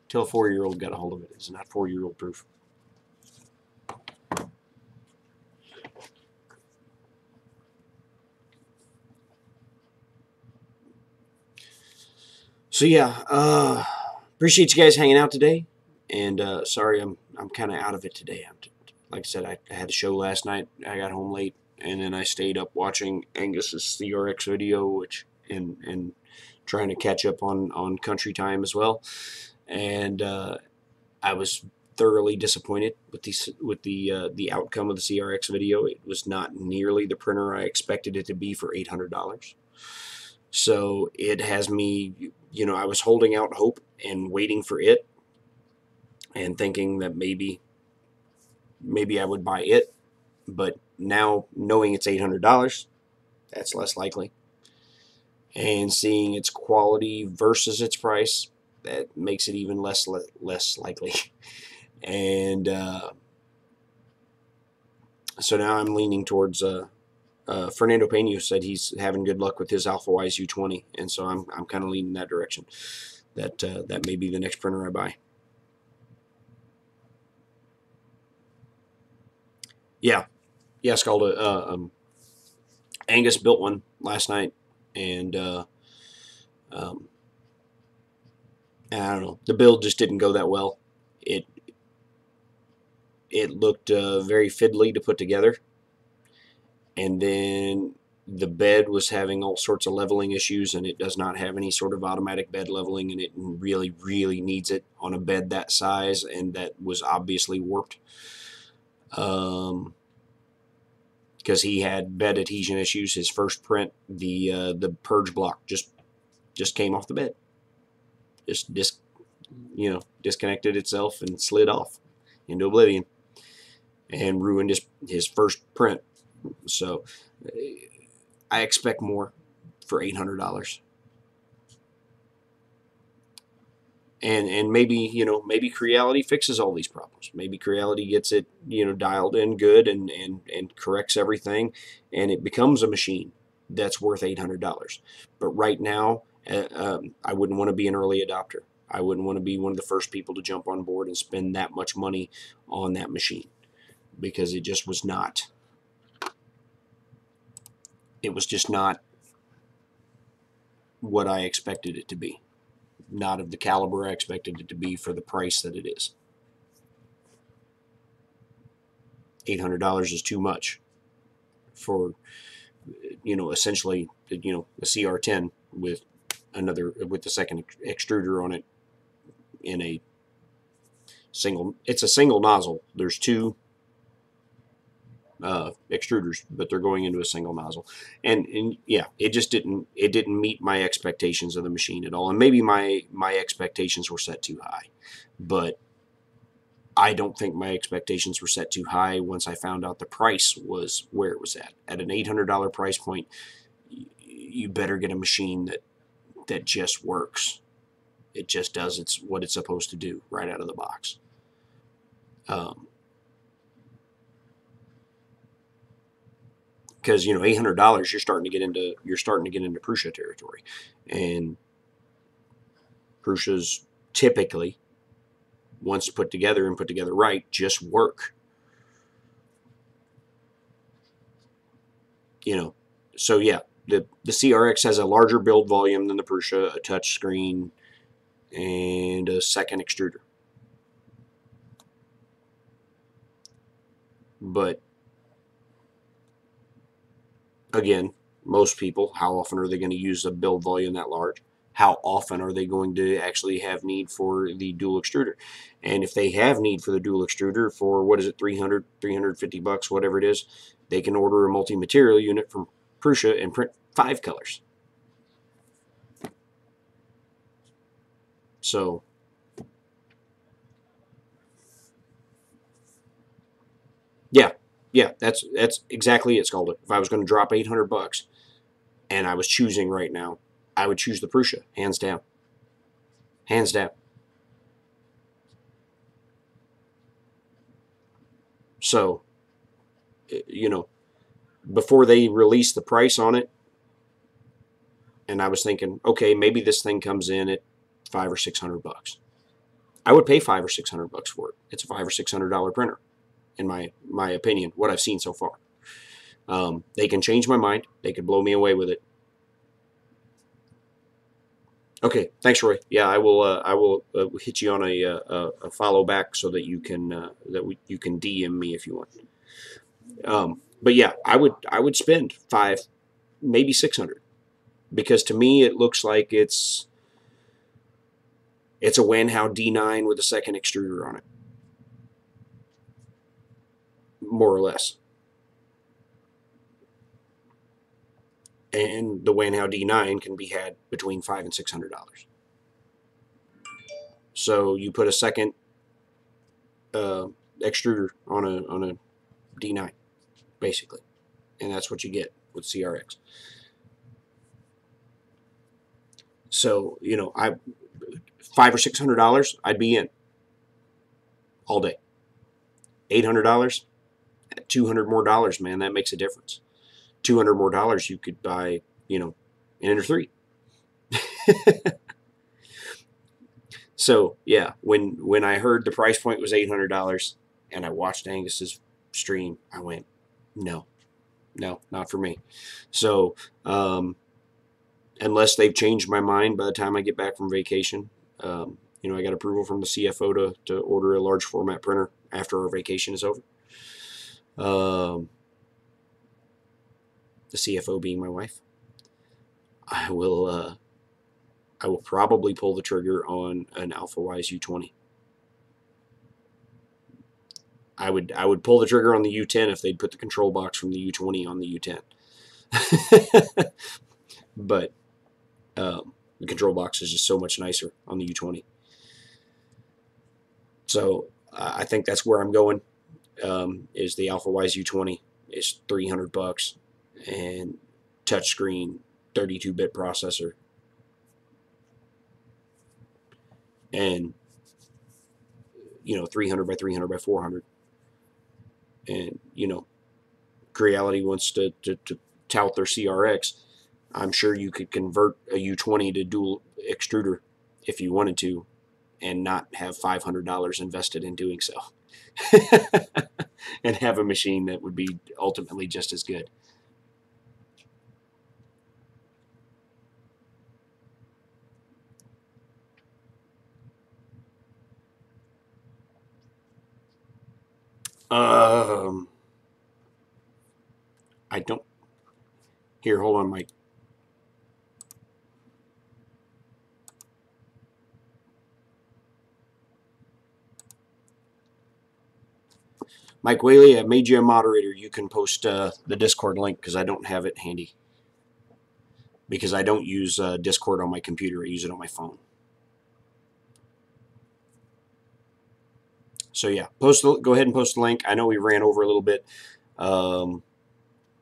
till a 4-year-old got a hold of it. It's not 4-year-old proof. So yeah, appreciate you guys hanging out today, and sorry I'm kind of out of it today. Like I said, I had a show last night. I got home late, and then I stayed up watching Angus's CRX video, and trying to catch up on country time as well, and I was thoroughly disappointed with the outcome of the CRX video. It was not nearly the printer I expected it to be for $800. So it has me, I was holding out hope and waiting for it and thinking that maybe I would buy it. But now knowing it's $800, that's less likely. And seeing its quality versus its price, that makes it even less likely. And so now I'm leaning towards Fernando Pena said he's having good luck with his Alpha Wise U20, and so I'm kind of leaning that direction. That may be the next printer I buy. Yeah, Scalda. Angus built one last night, and I don't know. The build just didn't go that well. It looked very fiddly to put together. And then the bed was having all sorts of leveling issues, and it does not have any sort of automatic bed leveling, and it really, really needs it on a bed that size and that was obviously warped. Because he had bed adhesion issues. His first print, the purge block just came off the bed. Just disconnected itself and slid off into oblivion and ruined his first print. So I expect more for $800. And maybe Creality fixes all these problems. Maybe Creality gets it, dialed in good and corrects everything, and it becomes a machine that's worth $800. But right now, I wouldn't want to be an early adopter. I wouldn't want to be one of the first people to jump on board and spend that much money on that machine, because it just was not it was just not what I expected it to be. Not of the caliber I expected it to be for the price that it is. $800 is too much for, essentially, a CR10 with the second extruder on it in a single. It's a single nozzle. There's two extruders, but they're going into a single nozzle, and yeah, it didn't meet my expectations of the machine at all. And maybe my expectations were set too high, but I don't think my expectations were set too high once I found out the price was where it was at. At an $800 price point, you better get a machine that just works. It just does what it's supposed to do right out of the box. Because $800, you're starting to get into Prusa territory, and Prusas typically, once put together right, just work. So yeah, the CRX has a larger build volume than the Prusa, a touch screen, and a second extruder. But again, most people, how often are they going to use a build volume that large? How often are they going to actually have need for the dual extruder? And if they have need for the dual extruder for, what is it, $350, whatever it is, they can order a multi-material unit from Prusa and print 5 colors. So yeah, that's exactly it, Scalded. If I was going to drop $800 and I was choosing right now, I would choose the Prusa, hands down. Hands down. So, before they released the price on it, and I was thinking, okay, maybe this thing comes in at $500 or $600. I would pay $500 or $600 for it. It's a $500 or $600 printer, in my opinion, what I've seen so far. They can change my mind. They could blow me away with it. Okay, thanks, Roy. Yeah, I will hit you on a follow back so that you can you can DM me if you want. But yeah, I would spend $500, maybe $600, because to me it looks like it's a Hangout D9 with a second extruder on it, more or less. And the Hangout D9 can be had between $500 and $600. So you put a second extruder on a D9, basically, and that's what you get with CRX. So $500 or $600, I'd be in all day. $800, $200 more dollars, man, that makes a difference. $200 more dollars, you could buy, an Ender 3. So yeah, when I heard the price point was $800 and I watched Angus's stream, I went, no, not for me. So unless they've changed my mind by the time I get back from vacation, I got approval from the CFO to order a large format printer after our vacation is over. The CFO being my wife. I will probably pull the trigger on an AlphaWise U20. I would pull the trigger on the U10 if they'd put the control box from the U20 on the U10. But the control box is just so much nicer on the U20. So I think that's where I'm going. Is the AlphaWise U20 is $300 and touchscreen, 32-bit processor, and 300 by 300 by 400. And Creality wants to tout their CRX. I'm sure you could convert a U20 to dual extruder if you wanted to, and not have $500 invested in doing so, and have a machine that would be ultimately just as good. I don't. Here, hold on, Mike. Mike Whaley, I made you a moderator. You can post the Discord link because I don't have it handy. Because I don't use Discord on my computer. I use it on my phone. So yeah, go ahead and post the link. I know we ran over a little bit.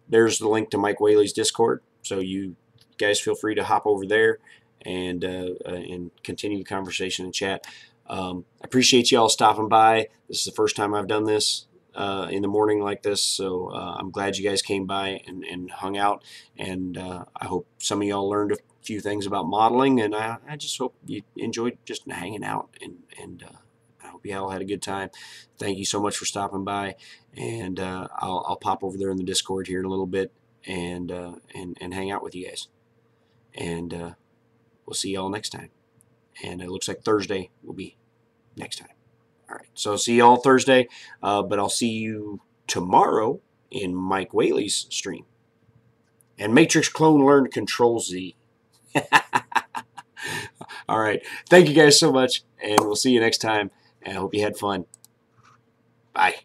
There's the link to Mike Whaley's Discord. So you guys feel free to hop over there and continue the conversation and chat. I appreciate you all stopping by. This is the first time I've done this in the morning like this, so I'm glad you guys came by and hung out. And I hope some of y'all learned a few things about modeling, and I just hope you enjoyed just hanging out, and I hope you all had a good time. Thank you so much for stopping by, and I'll pop over there in the Discord here in a little bit and hang out with you guys. And we'll see y'all next time. And it looks like Thursday will be next time. All right, so see y'all Thursday, but I'll see you tomorrow in Mike Whaley's stream. And Matrix Clone Learn Control Z. All right, thank you guys so much, and we'll see you next time, and I hope you had fun. Bye.